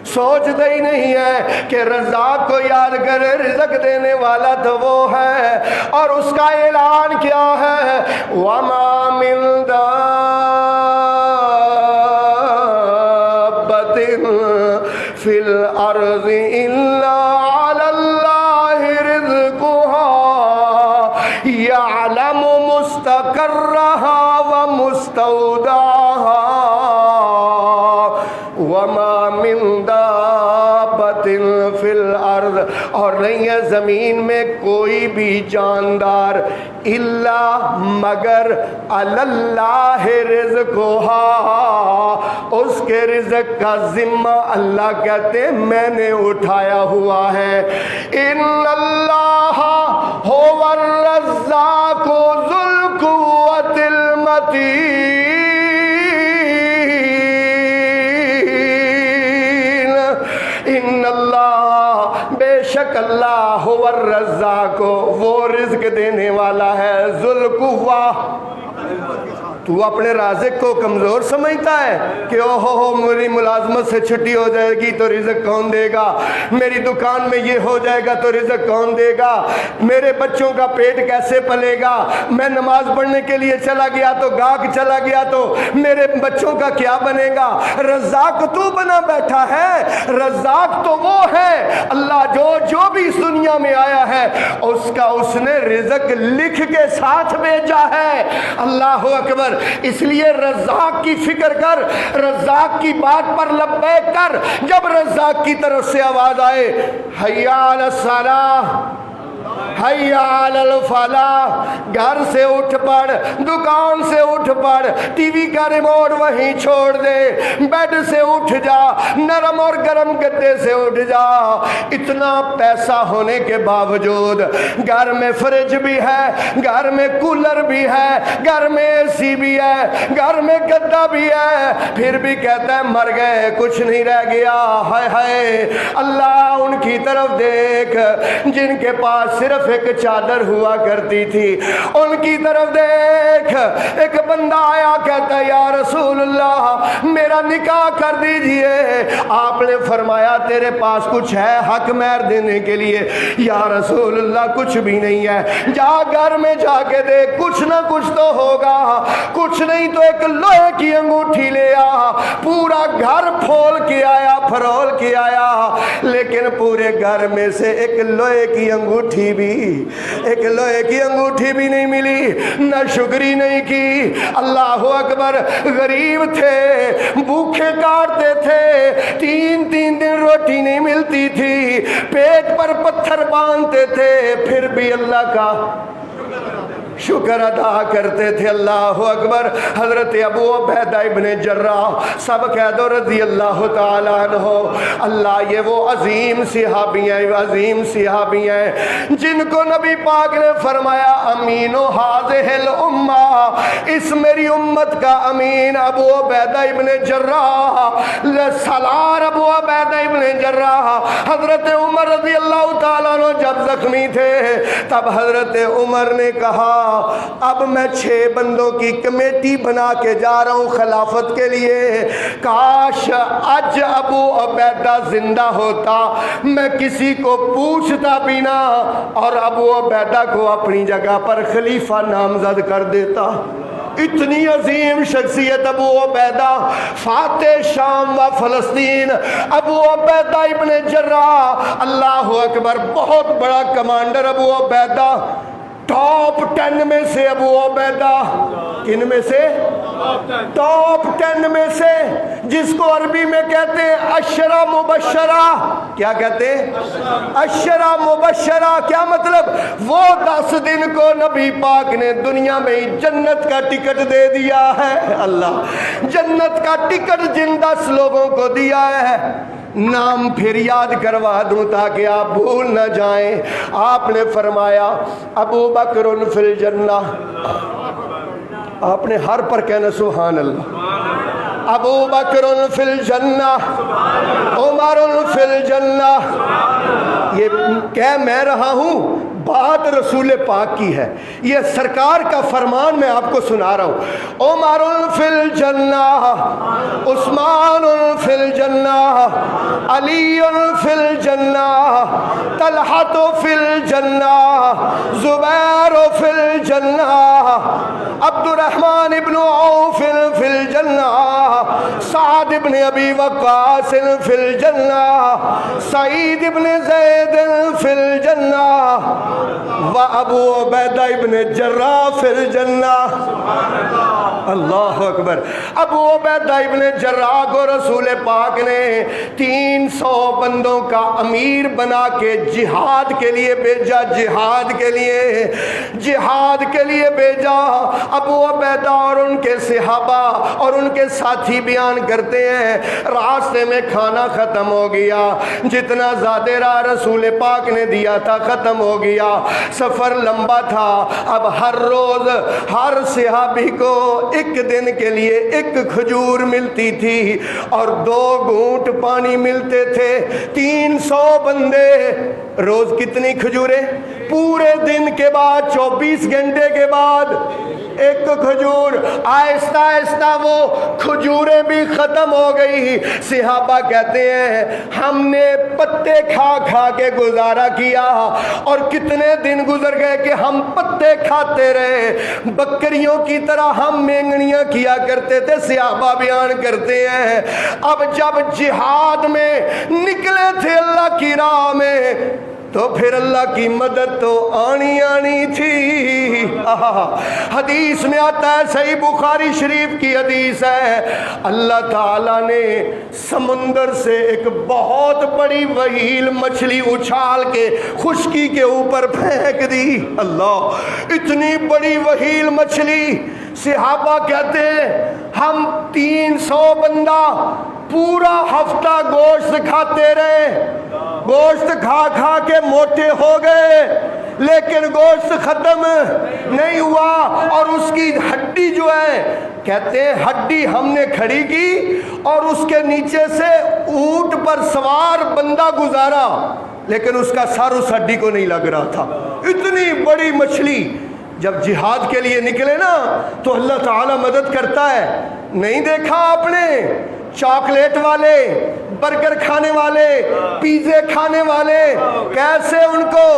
سوچتے ہی نہیں ہے کہ رزاق کو یاد کرے، رزق دینے والا تو وہ ہے، اور اس کا اعلان کیا ہے، وَمَا مِن دَابَّةٍ فِي الْأَرْضِ إِلَّا عَلَى اللَّهِ رِزْقُهَا يَعْلَمُ مُسْتَقَرَّهَا وَمُسْتَوْدَعَهَا وَمَا مِن دَابَّةٍ فِي الْأَرْضِ، اور نہیں ہے زمین میں کوئی بھی جاندار، الا مگر علی اللہ رزقها، اس کے رزق کا ذمہ اللہ کہتے ہیں میں نے اٹھایا ہوا ہے۔ ان اللہ هو الرزاق ذو القوة المتین، ان اللہ بے شک اللہ هو الرزاق، وہ رزق دینے والا ہے، ذو القوة۔ تو اپنے رازق کو کمزور سمجھتا ہے کہ اوہو میری ملازمت سے چھٹی ہو جائے گی تو رزق کون دے گا، میری دکان میں یہ ہو جائے گا تو رزق کون دے گا، میرے بچوں کا پیٹ کیسے پلے گا، میں نماز پڑھنے کے لیے چلا گیا تو گاہک چلا گیا تو میرے بچوں کا کیا بنے گا۔ رزاق تو بنا بیٹھا ہے، رزاق تو وہ ہے اللہ جو بھی اس دنیا میں آیا ہے اس کا اس نے رزق لکھ کے ساتھ بھیجا ہے۔ اللہ اکبر۔ اس لیے رزاق کی فکر کر، رزاق کی بات پر لبیک کر۔ جب رزاق کی طرف سے آواز آئے حی علی الصلاۃ، حی علی الفلاح، گھر سے اٹھ پڑ، دکان سے اٹھ پڑ، ٹی وی کا ریموٹ وہیں چھوڑ دے، بیڈ سے اٹھ جا، نرم اور گرم گدے سے اٹھ جا۔ اتنا پیسہ ہونے کے باوجود گھر میں فریج بھی ہے، گھر میں کولر بھی ہے، گھر میں اے سی بھی ہے، گھر میں گدا بھی ہے، پھر بھی کہتا ہے مر گئے کچھ نہیں رہ گیا۔ ہائے ہائے اللہ، ان کی طرف دیکھ جن کے پاس صرف ایک چادر ہوا کرتی تھی، ان کی طرف دیکھ۔ ایک بندہ آیا کہتا ہے یا رسول اللہ میرا نکاح کر دیجئے۔ آپ نے فرمایا تیرے پاس کچھ ہے حق مہر دینے کے لیے؟ یا رسول اللہ کچھ بھی نہیں ہے۔ جا گھر میں جا کے دیکھ، کچھ نہ کچھ تو ہوگا، کچھ نہیں تو ایک لوہے کی انگوٹھی لے آ۔ پورا گھر پھول کے آیا، پھرول کے آیا، لیکن پورے گھر میں سے ایک لوہے کی انگوٹھی بھی نہیں ملی، نہ شکری نہیں کی۔ اللہ اکبر۔ غریب تھے، بھوکے کاٹتے تھے، تین دن روٹی نہیں ملتی تھی، پیٹ پر پتھر باندھتے تھے، پھر بھی اللہ کا شکر ادا کرتے تھے۔ اللہ اکبر۔ حضرت ابو عبیدہ ابن جراح، سب کہہ دو رضی اللہ تعالیٰ عنہ۔ اللہ یہ وہ عظیم صحابی ہیں جن کو نبی پاک نے فرمایا امین ھذہ الامہ، اس میری امت کا امین ابو عبیدہ ابن جراح، سالار ابو عبیدہ ابن جراح۔ حضرت عمر رضی اللہ تعالیٰ عنہ جب زخمی تھے تب حضرت عمر نے کہا اب میں 6 بندوں کی کمیٹی بنا کے جا رہا ہوں خلافت کے لیے، کاش آج ابو عبیدہ زندہ ہوتا، میں کسی کو پوچھتا بھی نہ اور ابو عبیدہ کو اپنی جگہ پر خلیفہ نامزد کر دیتا۔ اتنی عظیم شخصیت ابو عبیدہ، فاتح شام و فلسطین، ابو عبیدہ ابن جراح۔ اللہ اکبر۔ بہت بڑا کمانڈر ابو عبیدہ، ٹاپ 10 میں سے ابو عبیدہ۔ کن میں سے؟ ٹاپ 10 میں سے، جس کو عربی میں کہتے ہیں عشرہ مبشرہ۔ کیا کہتے ہیں؟ عشرہ مبشرہ۔ کیا مطلب؟ وہ 10 دن کو نبی پاک نے دنیا میں ہی جنت کا ٹکٹ دے دیا ہے۔ اللہ، جنت کا ٹکٹ جن 10 لوگوں کو دیا ہے، نام پھر یاد کروا دوں تاکہ آپ بھول نہ جائیں۔ آپ نے فرمایا ابو بکر فی الجنہ، آپ نے ہر پر کہنا سبحان اللہ۔ ابو بکر فی الجنہ، عمر فی الجنہ۔ یہ کہہ میں رہا ہوں، بات رسول پاک کی ہے، یہ سرکار کا فرمان میں آپ کو سنا رہا ہوں۔ عمر فی الجنہ، عثمان فی الجنہ، علی فی الجنہ، طلحہ فی الجنہ، زبیر فی الجنہ، عبد الرحمن ابن عوف فی الجنہ، سعد ابن ابی وقاص فی الجنہ، سعید ابن زید فی الجنہ، و ابو عبیدہ ابن جراح فی الجنہ۔ اللہ اکبر۔ ابو عبیدہ ابن جراح کو رسول پاک نے 300 بندوں کا امیر بنا کے جہاد کے لیے بھیجا، جہاد کے لیے بھیجا۔ ابو عبیدہ اور ان کے صحابہ اور ان کے ساتھی بیان کرتے ہیں راستے میں کھانا ختم ہو گیا، جتنا زیادہ رسول پاک نے دیا تھا ختم ہو گیا، سفر لمبا تھا۔ اب ہر روز ہر صحابی کو ایک دن کے لیے ایک کھجور ملتی تھی اور 2 گھونٹ پانی ملتے تھے۔ 300 بندے، روز کتنی کھجوریں؟ پورے دن کے بعد 24 گھنٹے کے بعد ایک کھجور۔ آہستہ آہستہ وہ کھجوریں بھی ختم ہو گئی۔ صحابہ کہتے ہیں ہم نے پتے کھا کھا کے گزارا کیا، اور کتنے دن گزر گئے کہ ہم پتے کھاتے رہے، بکریوں کی طرح ہم مینگنیاں کیا کرتے تھے۔ صحابہ بیان کرتے ہیں اب جب جہاد میں نکلے تھے اللہ کی راہ میں، تو پھر اللہ کی مدد تو آنی تھی۔ حدیث میں آتا ہے، صحیح بخاری شریف کی حدیث ہے، اللہ تعالیٰ نے سمندر سے ایک بہت بڑی وہیل مچھلی اچھال کے خشکی کے اوپر پھینک دی۔ اللہ، اتنی بڑی وہیل مچھلی۔ صحابہ کہتے ہیں ہم 300 بندہ پورا ہفتہ گوشت کھاتے رہے، گوشت کھا کھا کے موٹے ہو گئے، لیکن گوشت ختم نہیں ہوا، اور اس کی ہڈی جو ہے، کہتے ہیں ہڈی ہم نے کھڑی کی اور اس کے نیچے سے اونٹ پر سوار بندہ گزارا، لیکن اس کا سر اس ہڈی کو نہیں لگ رہا تھا۔ اتنی بڑی مچھلی۔ جب جہاد کے لیے نکلے نا تو اللہ تعالیٰ مدد کرتا ہے۔ نہیں دیکھا آپ نے چاکلیٹ والے، برگر کھانے والے، پیزے کھانے والے، کیسے ان کو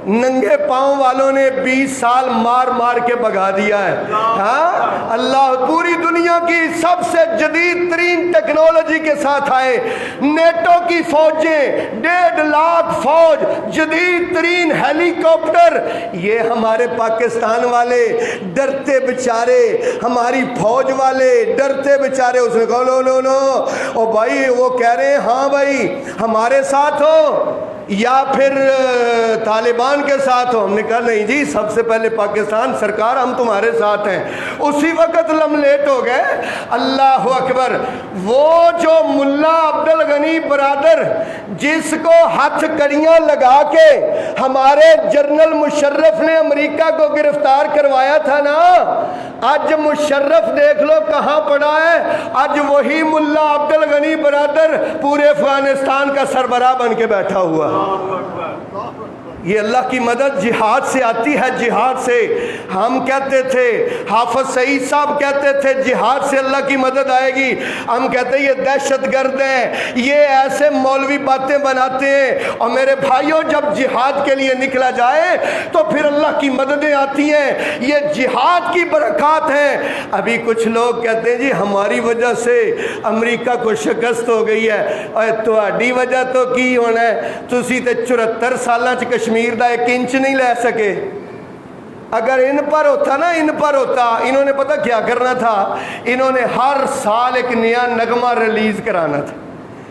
ننگے پاؤں والوں نے 20 سال مار مار کے بھگا دیا ہے۔ ہاں، اللہ پوری دنیا کی سب سے جدید ترین ٹیکنالوجی کے ساتھ آئے، نیٹو کی فوجیں، 1.5 لاکھ فوج، جدید ترین ہیلی کاپٹر، یہ ہمارے پاکستان والے ڈرتے بیچارے، ہماری فوج والے ڈرتے بیچارے۔ اس نے کہا لو لو لو، او بھائی وہ کہہ رہے ہیں ہاں بھائی ہمارے ساتھ ہو یا پھر طالبان کے ساتھ ہو۔ ہم نے کہا نہیں جی، سب سے پہلے پاکستان سرکار، ہم تمہارے ساتھ ہیں۔ اسی وقت لم لیٹ ہو گئے۔ اللہ اکبر۔ وہ جو ملا عبد الغنی برادر جس کو ہاتھ کڑیاں لگا کے ہمارے جنرل مشرف نے امریکہ کو گرفتار کروایا تھا نا، آج مشرف دیکھ لو کہاں پڑا ہے۔ آج وہی ملا عبد الغنی برادر پورے افغانستان کا سربراہ بن کے بیٹھا ہوا۔ یہ اللہ کی مدد جہاد سے آتی ہے، جہاد سے۔ ہم کہتے تھے، حافظ سعید صاحب کہتے تھے جہاد سے اللہ کی مدد آئے گی، ہم کہتے ہیں یہ دہشت گرد ہیں، یہ ایسے مولوی باتیں بناتے ہیں۔ اور میرے بھائیوں، جب جہاد کے لیے نکلا جائے تو پھر اللہ کی مددیں آتی ہیں، یہ جہاد کی برکات ہیں۔ ابھی کچھ لوگ کہتے ہیں جی ہماری وجہ سے امریکہ کو شکست ہو گئی ہے، اور تہاڈی وجہ تو کی ہونا ہے، تسی تے 74 سالاں چ کشمیر دا 1 انچ نہیں لے سکے۔ اگر ان پر ہوتا نا، ان پر ہوتا، انہوں نے پتہ کیا کرنا تھا، انہوں نے ہر سال ایک نیا نغمہ ریلیز کرانا تھا،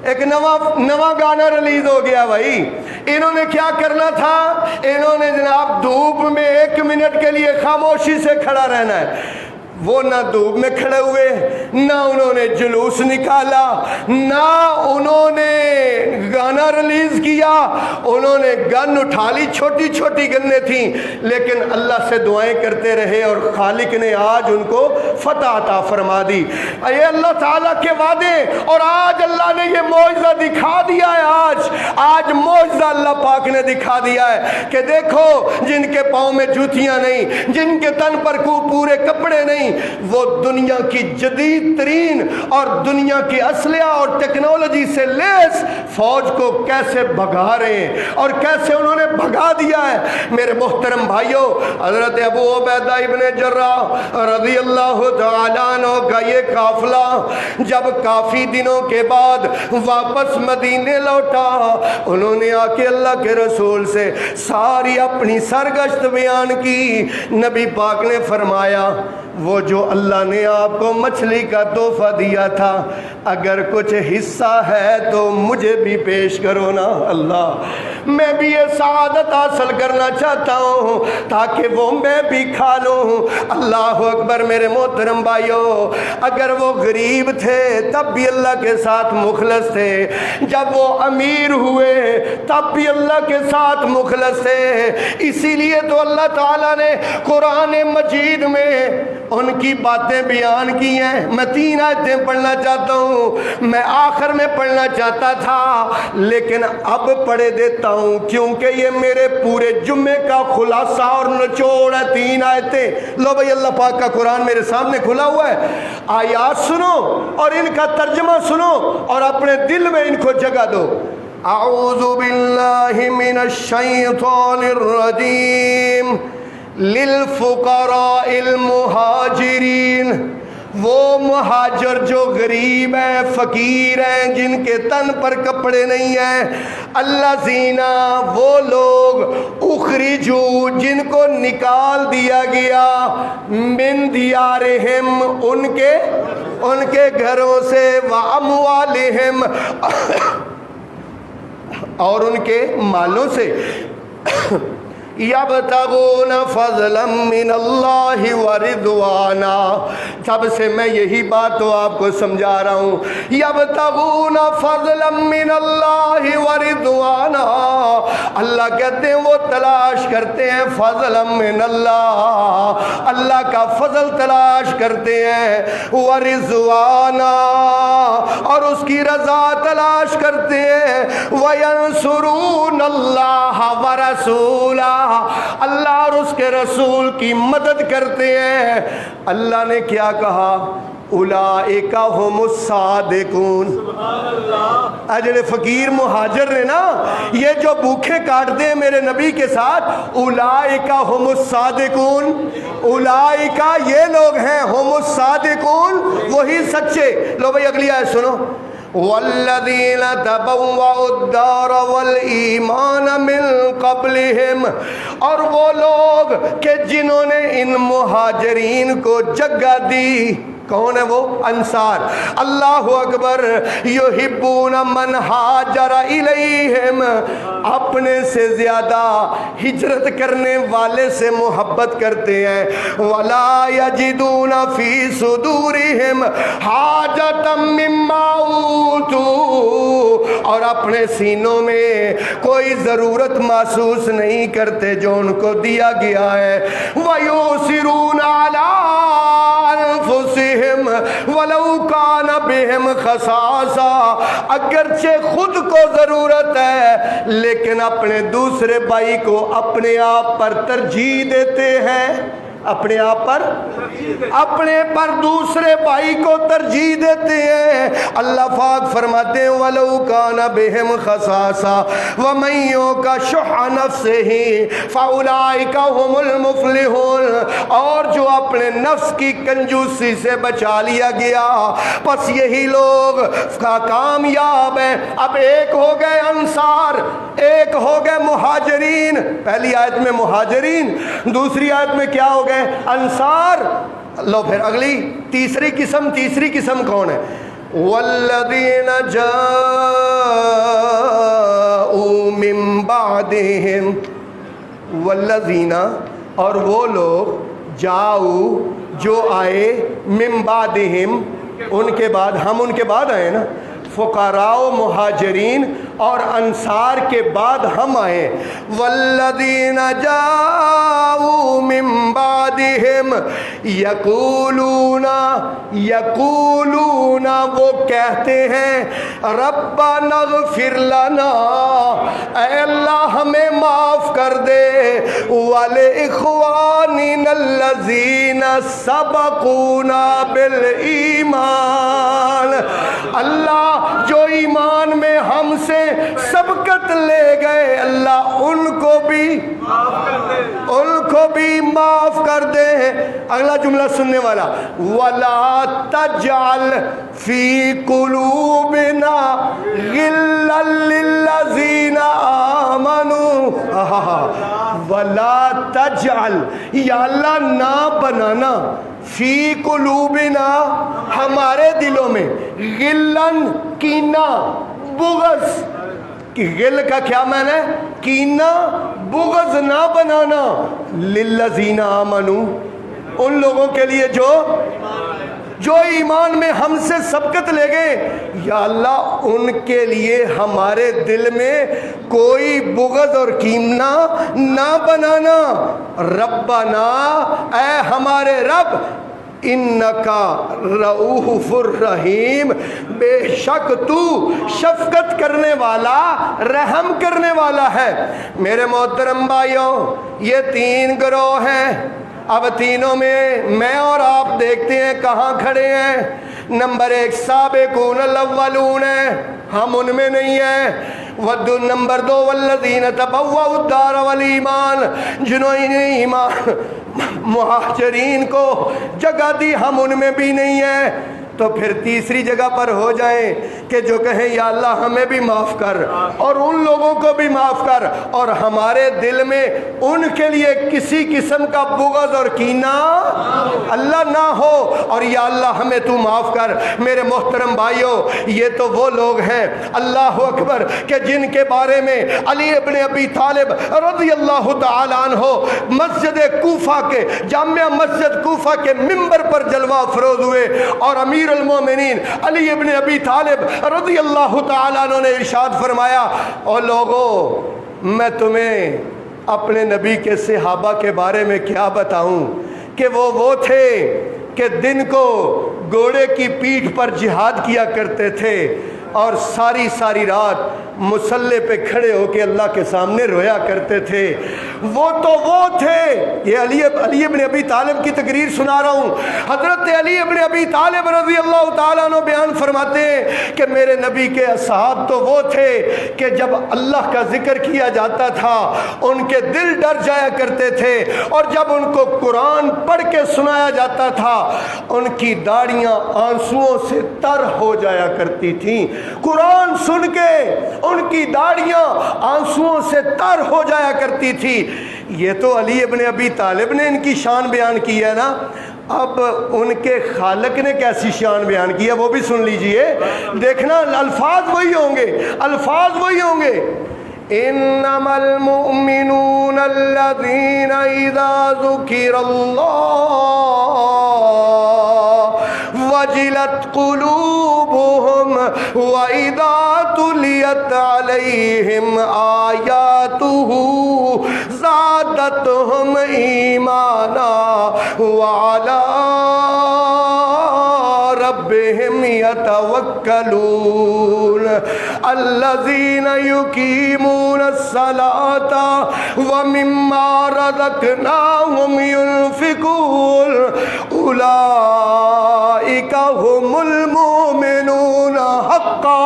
ایک نواں گانا ریلیز ہو گیا بھائی۔ انہوں نے کیا کرنا تھا، انہوں نے جناب دھوپ میں 1 منٹ کے لیے خاموشی سے کھڑا رہنا ہے۔ وہ نہ دھوپ میں کھڑے ہوئے، نہ انہوں نے جلوس نکالا، نہ انہوں نے گانا ریلیز کیا، انہوں نے گن اٹھا لی، چھوٹی چھوٹی گنیں تھیں، لیکن اللہ سے دعائیں کرتے رہے اور خالق نے آج ان کو فتح عطا فرما دی۔ یہ اللہ تعالیٰ کے وعدے، اور آج اللہ نے یہ معجزہ دکھا دیا ہے۔ آج معجزہ اللہ پاک نے دکھا دیا ہے کہ دیکھو جن کے پاؤں میں جوتیاں نہیں، جن کے تن پر پورے کپڑے نہیں، وہ دنیا کی جدید ترین اور دنیا کی اسلحہ اور ٹیکنالوجی سے لیس فوج کو کیسے بھگا رہے ہیں اور کیسے انہوں نے بھگا دیا ہے۔ میرے محترم بھائیوں، حضرت ابو عبیدہ ابن جراح رضی اللہ تعالیٰ عنہ کا یہ قافلہ جب کافی دنوں کے بعد واپس مدینے لوٹا، انہوں نے آ کے اللہ کے رسول سے ساری اپنی سرگشت بیان کی۔ نبی پاک نے فرمایا وہ جو اللہ نے آپ کو مچھلی کا تحفہ دیا تھا، اگر کچھ حصہ ہے تو مجھے بھی پیش کرو نا۔ اللہ، میں بھی یہ سعادت حاصل کرنا چاہتا ہوں تاکہ وہ میں بھی کھا لوں۔ اللہ اکبر۔ میرے محترم بھائیوں، اگر وہ غریب تھے تب بھی اللہ کے ساتھ مخلص تھے، جب وہ امیر ہوئے تب بھی اللہ کے ساتھ مخلص تھے۔ اسی لیے تو اللہ تعالیٰ نے قرآن مجید میں ان کی باتیں بیان کی ہیں۔ میں 3 آیتیں پڑھنا چاہتا ہوں، میں آخر میں پڑھنا چاہتا تھا لیکن اب پڑھے دیتا ہوں کیونکہ یہ میرے پورے جمعے کا خلاصہ اور نچوڑ ہے۔ 3 آیتیں، لو بھائی اللہ پاک کا قرآن میرے سامنے کھلا ہوا ہے، آیات سنو اور ان کا ترجمہ سنو اور اپنے دل میں ان کو جگہ دو۔ اعوذ باللہ من الشیطان الرجیم۔ للفقراء المہاجرین، وہ مہاجر جو غریب ہیں، فقیر ہیں، جن کے تن پر کپڑے نہیں ہیں۔ الذین، وہ لوگ، اخرجوا، جن کو نکال دیا گیا، من دیارہم، ان کے گھروں سے، واموالہم، اور ان کے مالوں سے، یبتغون فضلا من اللہ ورضوانا۔ جب سے میں یہی بات تو آپ کو سمجھا رہا ہوں، یبتغون فضلا من اللہ ورضوانا، اللہ کہتے ہیں وہ تلاش کرتے ہیں فضلا من اللہ، اللہ کا فضل تلاش کرتے ہیں، ورضوانا، اور اس کی رضا تلاش کرتے ہیں، وینصرون اللہ ورسولہ، اللہ اور اس کے رسول کی مدد کرتے ہیں۔ اللہ نے کیا کہا؟ اولئک هم الصادقون۔ جڑے فقیر مہاجر نے نا، یہ جو بھوکے کاٹتے ہیں میرے نبی کے ساتھ، اولئک هم الصادقون، اولئک یہ لوگ ہیں، هم الصادقون، وہی سچے۔ لو بھائی اگلی آیت سنو۔ والذین تبوأوا الدار والایمان من قبلہم، اور وہ لوگ کہ جنہوں نے ان مہاجرین کو جگہ دی۔ کون ہے وہ؟ انصار۔ اللہ اکبر۔ یحبون من ہاجر الیہم، اپنے سے زیادہ ہجرت کرنے والے سے محبت کرتے ہیں۔ ولا یجدون فی صدورہم حاجۃ مما اوتوا، اور اپنے سینوں میں کوئی ضرورت محسوس نہیں کرتے جو ان کو دیا گیا ہے۔ ویؤثرون علی انفسہم ولو کان بہم خصاصہ، اگرچہ خود کو ضرورت ہے لیکن اپنے دوسرے بھائی کو اپنے آپ پر ترجیح دیتے ہیں، اپنے آپ پر، اپنے پر دوسرے بھائی کو ترجیح دیتے ہیں۔ اللہ پاک فرماتے ہیں وَلَوْ كَانَ بِهِمْ خَصَاصَةٌ وَمَن يُوقَ شُحَّ نَفْسِهِ فَأُولَٰئِكَ هُمُ الْمُفْلِحُونَ، اور جو اپنے نفس کی کنجوسی سے بچا لیا گیا پس یہی لوگ کامیاب ہیں۔ اب ایک ہو گئے انصار، ایک ہو گئے مہاجرین۔ پہلی آیت میں مہاجرین، دوسری آیت میں کیا ہو گئے؟ انصار۔ لو پھر اگلی تیسری قسم کون ہے؟ والذین جاءوا من بعدہم، والذین، اور وہ لوگ، جاؤ، جو آئے، من بعدہم، ان کے بعد، ہم ان کے بعد آئے نا، فقراء و مہاجرین اور انصار کے بعد ہم آئے۔ والذین جاؤوا من بعدہم یقولون، وہ کہتے ہیں ربنا اغفر لنا، وَلِإِخْوَانِنَا الَّذِينَ سَبَقُونَا بِالْإِيمَانِ، اللہ جو ایمان میں ہم سے سبقت لے گئے اللہ ان کو بھی معاف کر دے۔ اگلا جملہ سننے والا، وَلَا تَجْعَلْ فِي قُلُوبِنَا غِلًّا لِلَّذِينَ آمَنُوا، وَلَا تَجْعَلْ، یا اللہ نہ بنانا، فی قلوبنا ہمارے دلوں میں، غلًا کینہ، بغض، کہ غل کا کیا معنی ہے؟ کینہ، بغض نہ بنانا، للذین آمنوا، ان لوگوں کے لیے جو ایمان میں ہم سے سبقت لے گئے، یا اللہ ان کے لیے ہمارے دل میں کوئی بغض اور کینہ نہ بنانا۔ ربنا، اے ہمارے رب، انکا رؤوف الرحیم، بے شک تو شفقت کرنے والا، رحم کرنے والا ہے۔ میرے محترم بھائیوں، یہ تین گروہ ہیں، اب تینوں میں اور آپ دیکھتے ہیں کہاں کھڑے ہیں۔ نمبر 1 سابقون الاولون ہے، ہم ان میں نہیں ہیں۔ نمبر 2 والذین تبوؤوا الدار والایمان، جنہوں نے ایمان مہاجرین کو جگہ دی، ہم ان میں بھی نہیں ہیں۔ تو پھر تیسری جگہ پر ہو جائیں کہ جو کہیں یا اللہ ہمیں بھی معاف کر اور ان لوگوں کو بھی معاف کر، اور ہمارے دل میں ان کے لیے کسی قسم کا بغض اور کینہ اللہ نہ ہو، اور یا اللہ ہمیں تو معاف کر۔ میرے محترم بھائیوں، یہ تو وہ لوگ ہیں، اللہ اکبر، کہ جن کے بارے میں علی ابن ابی طالب رضی اللہ تعالیٰ عنہ مسجد کوفہ کے، جامعہ مسجد کوفہ کے ممبر پر جلوہ افروز ہوئے، اور امیر المومنین علی ابن ابی طالب رضی اللہ تعالیٰ عنہ نے ارشاد فرمایا، او لوگو، میں تمہیں اپنے نبی کے صحابہ کے بارے میں کیا بتاؤں کہ وہ تھے کہ دن کو گھوڑے کی پیٹھ پر جہاد کیا کرتے تھے، اور ساری رات مسلح پہ کھڑے ہو کے اللہ کے سامنے رویا کرتے تھے۔ وہ تھے، یہ علی ابن ابی طالب کی تقریر سنا رہا ہوں۔ حضرت علی ابن ابی طالب رضی اللہ تعالیٰ عنہ بیان فرماتے ہیں کہ میرے نبی کے اصحاب تو وہ تھے کہ جب اللہ کا ذکر کیا جاتا تھا ان کے دل ڈر جایا کرتے تھے، اور جب ان کو قرآن پڑھ کے سنایا جاتا تھا ان کی داڑیاں آنسوؤں سے تر ہو جایا کرتی تھیں۔ قرآن سن کے ان کی داڑیاں آنسوؤں سے تر ہو جایا کرتی تھی۔ یہ تو علی ابن ابی طالب نے ان کی شان بیان کی ہے نا، اب ان کے خالق نے کیسی شان بیان کی ہے وہ بھی سن لیجئے، دیکھنا الفاظ وہی ہوں گے۔ انما المؤمنون الذين اذا ذكر الله وجلت قلوبهم واذا تليت عليهم آياته زادتهم ایمانا وعلى ربهم يتوكلون الذين يقيمون الصلاة ومما رزقناهم ينفقون أولئك هم المؤمنون حقا۔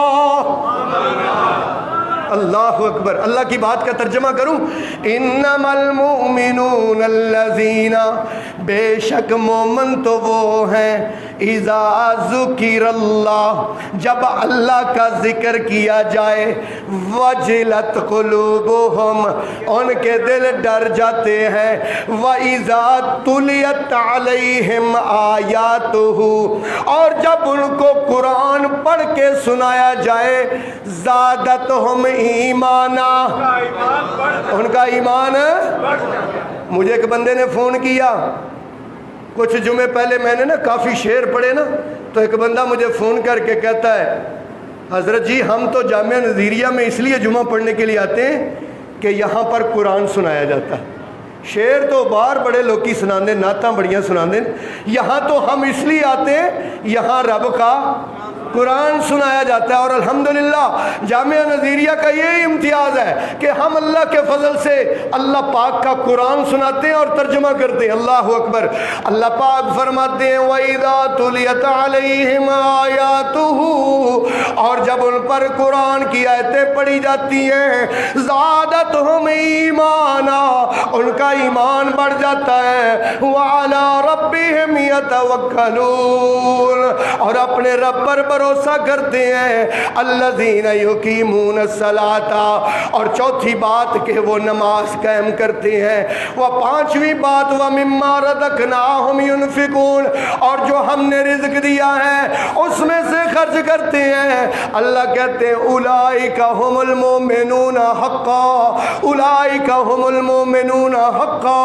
اللہ اکبر، اللہ کی بات کا ترجمہ کروں، انما المؤمنون الذین، بے شک مومن تو وہ ہیں، اذا ذکر اللہ، جب اللہ کا ذکر کیا جائے، وجلت قلوبہم، ان کے دل ڈر جاتے ہیں، وَإِذَا تُلِيَتْ عَلَيْهِمْ آیاتہ، اور جب ان کو قرآن پڑھ کے سنایا جائے، زادتہم ایمانا، ان کا ایمان۔ مجھے ایک بندے نے فون کیا کچھ جمعے پہلے، میں نے کافی شعر پڑھے نا، تو ایک بندہ مجھے فون کر کے کہتا ہے، حضرت جی ہم تو جامعہ نظیریہ میں اس لیے جمعہ پڑھنے کے لیے آتے ہیں کہ یہاں پر قرآن سنایا جاتا ہے، شعر تو باہر بڑے لوکی سناندے، نعتاں بڑیاں سناندے، یہاں تو ہم اس لیے آتے ہیں، یہاں رب کا قرآن سنایا جاتا ہے. اور الحمدللہ جامعہ نظیریہ کا یہ امتیاز ہے کہ ہم اللہ کے فضل سے اللہ پاک کا قرآن سناتے ہیں اور ترجمہ کرتے ہیں. اللہ اکبر. اللہ پاک فرماتے ہیں وَإِذَا تُلِيَتْ عَلَيْهِمْ آيَاتُهُ، اور جب ان پر قرآن کی آیتیں پڑھی جاتی ہیں زادتہم ایمانا، ان کا ایمان بڑھ جاتا ہے. وَعَلَىٰ رَبِّهِمْ يَتَوَكَّلُونَ، اور اپنے رب پر بھروسہ کرتے ہیں. الَّذِينَ يُقِيمُونَ الصَّلَاةَ، اور چوتھی بات کہ وہ نماز قائم کرتے ہیں. وہ پانچویں بات وَمِمَّا رَزَقْنَاهُمْ يُنْفِقُونَ، اور جو ہم نے رزق دیا ہے اس میں سے خرچ کرتے ہیں. اللہ کہتے ہیں اولئک هم المؤمنون حقا، اولئک هم المؤمنون حقا.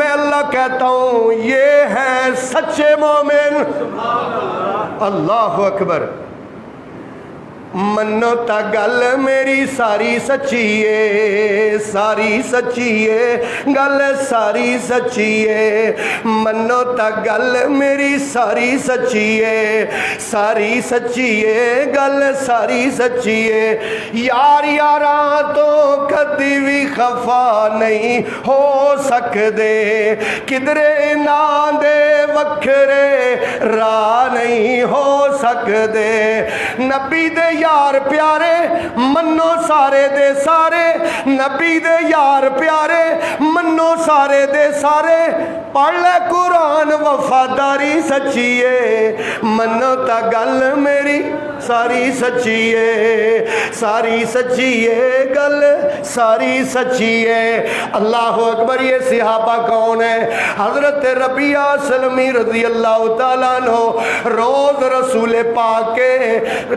میں اللہ کہتا ہوں یہ ہیں سچے مومن. اللہ اکبر. منو تا گل میری ساری سچی ہے، ساری سچی ہے، گل ساری سچی ہے. منو تا گل میری ساری سچی ہے، ساری سچی ہے، گل ساری سچی ہے. یار یاراں تو کدی بھی خفا نہیں ہو سکدے، کدرے نہ دے وکھرے راہ نہیں ہو سکدے. نبی دے یار پیارے منو سارے دے سارے، نبی دے یار پیارے منو سارے دے سارے. پڑھ لے قرآن وفاداری سچی ہے. منو تا گل میری ساری سچی ہے، ساری سچی ہے، گل ساری سچی ہے. اللہ اکبر. یہ صحابہ کون ہے؟ حضرت ربیعہ سلمی رضی اللہ تعالیٰ عنہ روز رسول پاک کے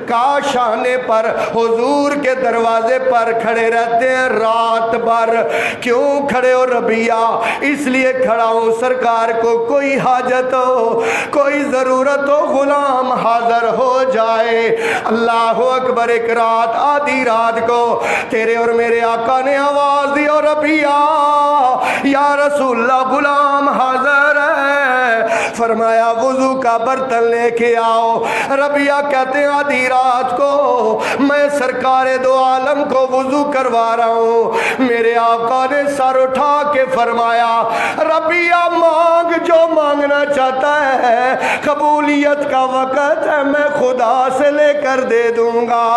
کاشانے پر حضور کے دروازے پر کھڑے رہتے ہیں رات بھر. کیوں کھڑے ہو ربیعہ؟ اس لیے کھڑا ہوں سرکار کو کوئی حاجت ہو، کوئی ضرورت ہو، غلام حاضر ہو جائے. اللہ اکبر. ایک رات آدھی رات کو تیرے اور میرے آقا نے آواز دی اور ربیعہ یا رسول اللہ غلام حاضر ہے. فرمایا وضو کا برتن لے کے آؤ. ربیعہ کہتے ہیں آدھی رات کو میں سرکار دو عالم کو وضو کروا رہا ہوں. میرے آقا نے سر اٹھا کے فرمایا ربیعہ مانگ جو مانگنا چاہتا ہے، قبولیت کا وقت ہے، میں خدا سے لے کر دے دوں گا.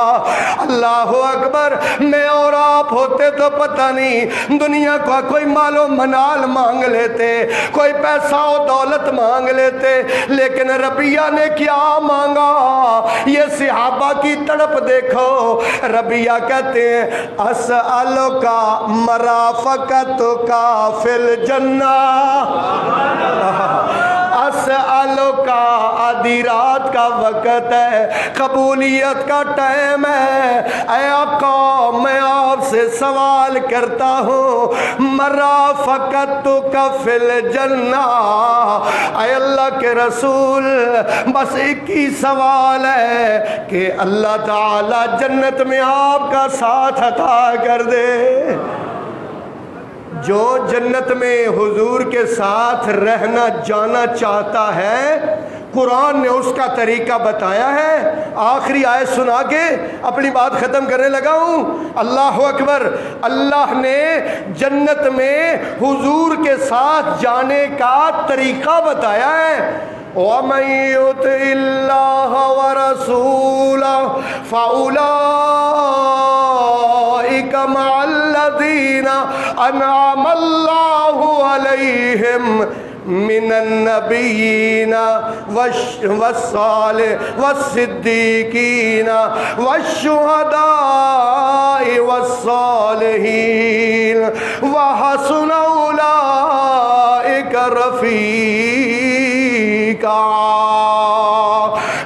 اللہ اکبر. میں اور آپ ہوتے تو پتہ نہیں دنیا کا کوئی مال و منال مانگ لیتے، کوئی پیسہ و دولت مانگ لیتے، لیکن ربیعہ نے کیا مانگا؟ یہ صحابہ کی تڑپ دیکھو. ربیعہ کہتے ہیں اسألک مرافقتک فی الجنہ، اسألک. آدھی رات کا وقت ہے، قبولیت کا ٹائم ہے. اے آقا میں آپ سے سوال کرتا ہوں مرافقتک فی الجنہ. اے اللہ کے رسول بس ایک ہی سوال ہے کہ اللہ تعالی جنت میں آپ کا ساتھ عطا کر دے. جو جنت میں حضور کے ساتھ رہنا جانا چاہتا ہے قرآن نے اس کا طریقہ بتایا ہے. آخری آیت سنا کے اپنی بات ختم کرنے لگا ہوں. اللہ اکبر. اللہ نے جنت میں حضور کے ساتھ جانے کا طریقہ بتایا ہے. وَمَن يُطِعِ اللَّهَ وَرَسُولَهُ فَأُولَٰئِكَ مَعَ الَّذِينَ أَنْعَمَ اللَّهُ عَلَيْهِمْ من النبیین والصدیقین والشہداء والصالحین وحسن اولئک رفیقا.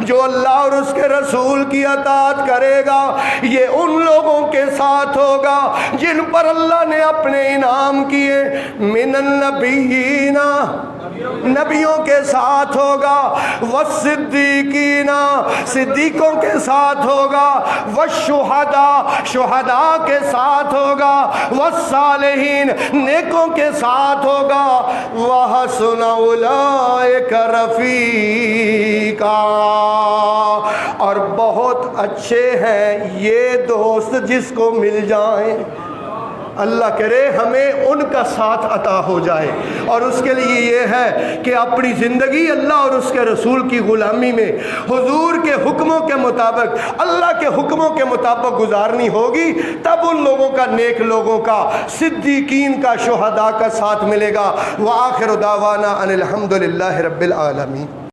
جو اللہ اور اس کے رسول کی اطاعت کرے گا یہ ان لوگوں کے ساتھ ہوگا جن پر اللہ نے اپنے انعام کیے. من النبیین نبیوں کے ساتھ ہوگا، والصدیقین صدیقوں کے ساتھ ہوگا، والشہداء شہداء کے ساتھ ہوگا، والصالحین نیکوں کے ساتھ ہوگا، وحسن اولئک رفیقا. اور بہت اچھے ہیں یہ دوست جس کو مل جائیں۔ اللہ کرے ہمیں ان کا ساتھ عطا ہو جائے، اور اس کے لیے یہ ہے کہ اپنی زندگی اللہ اور اس کے رسول کی غلامی میں حضور کے حکموں کے مطابق، اللہ کے حکموں کے مطابق گزارنی ہوگی، تب ان لوگوں کا، نیک لوگوں کا، صدیقین کا، شہداء کا ساتھ ملے گا۔ وآخر دعوانا ان الحمد للہ رب العالمین۔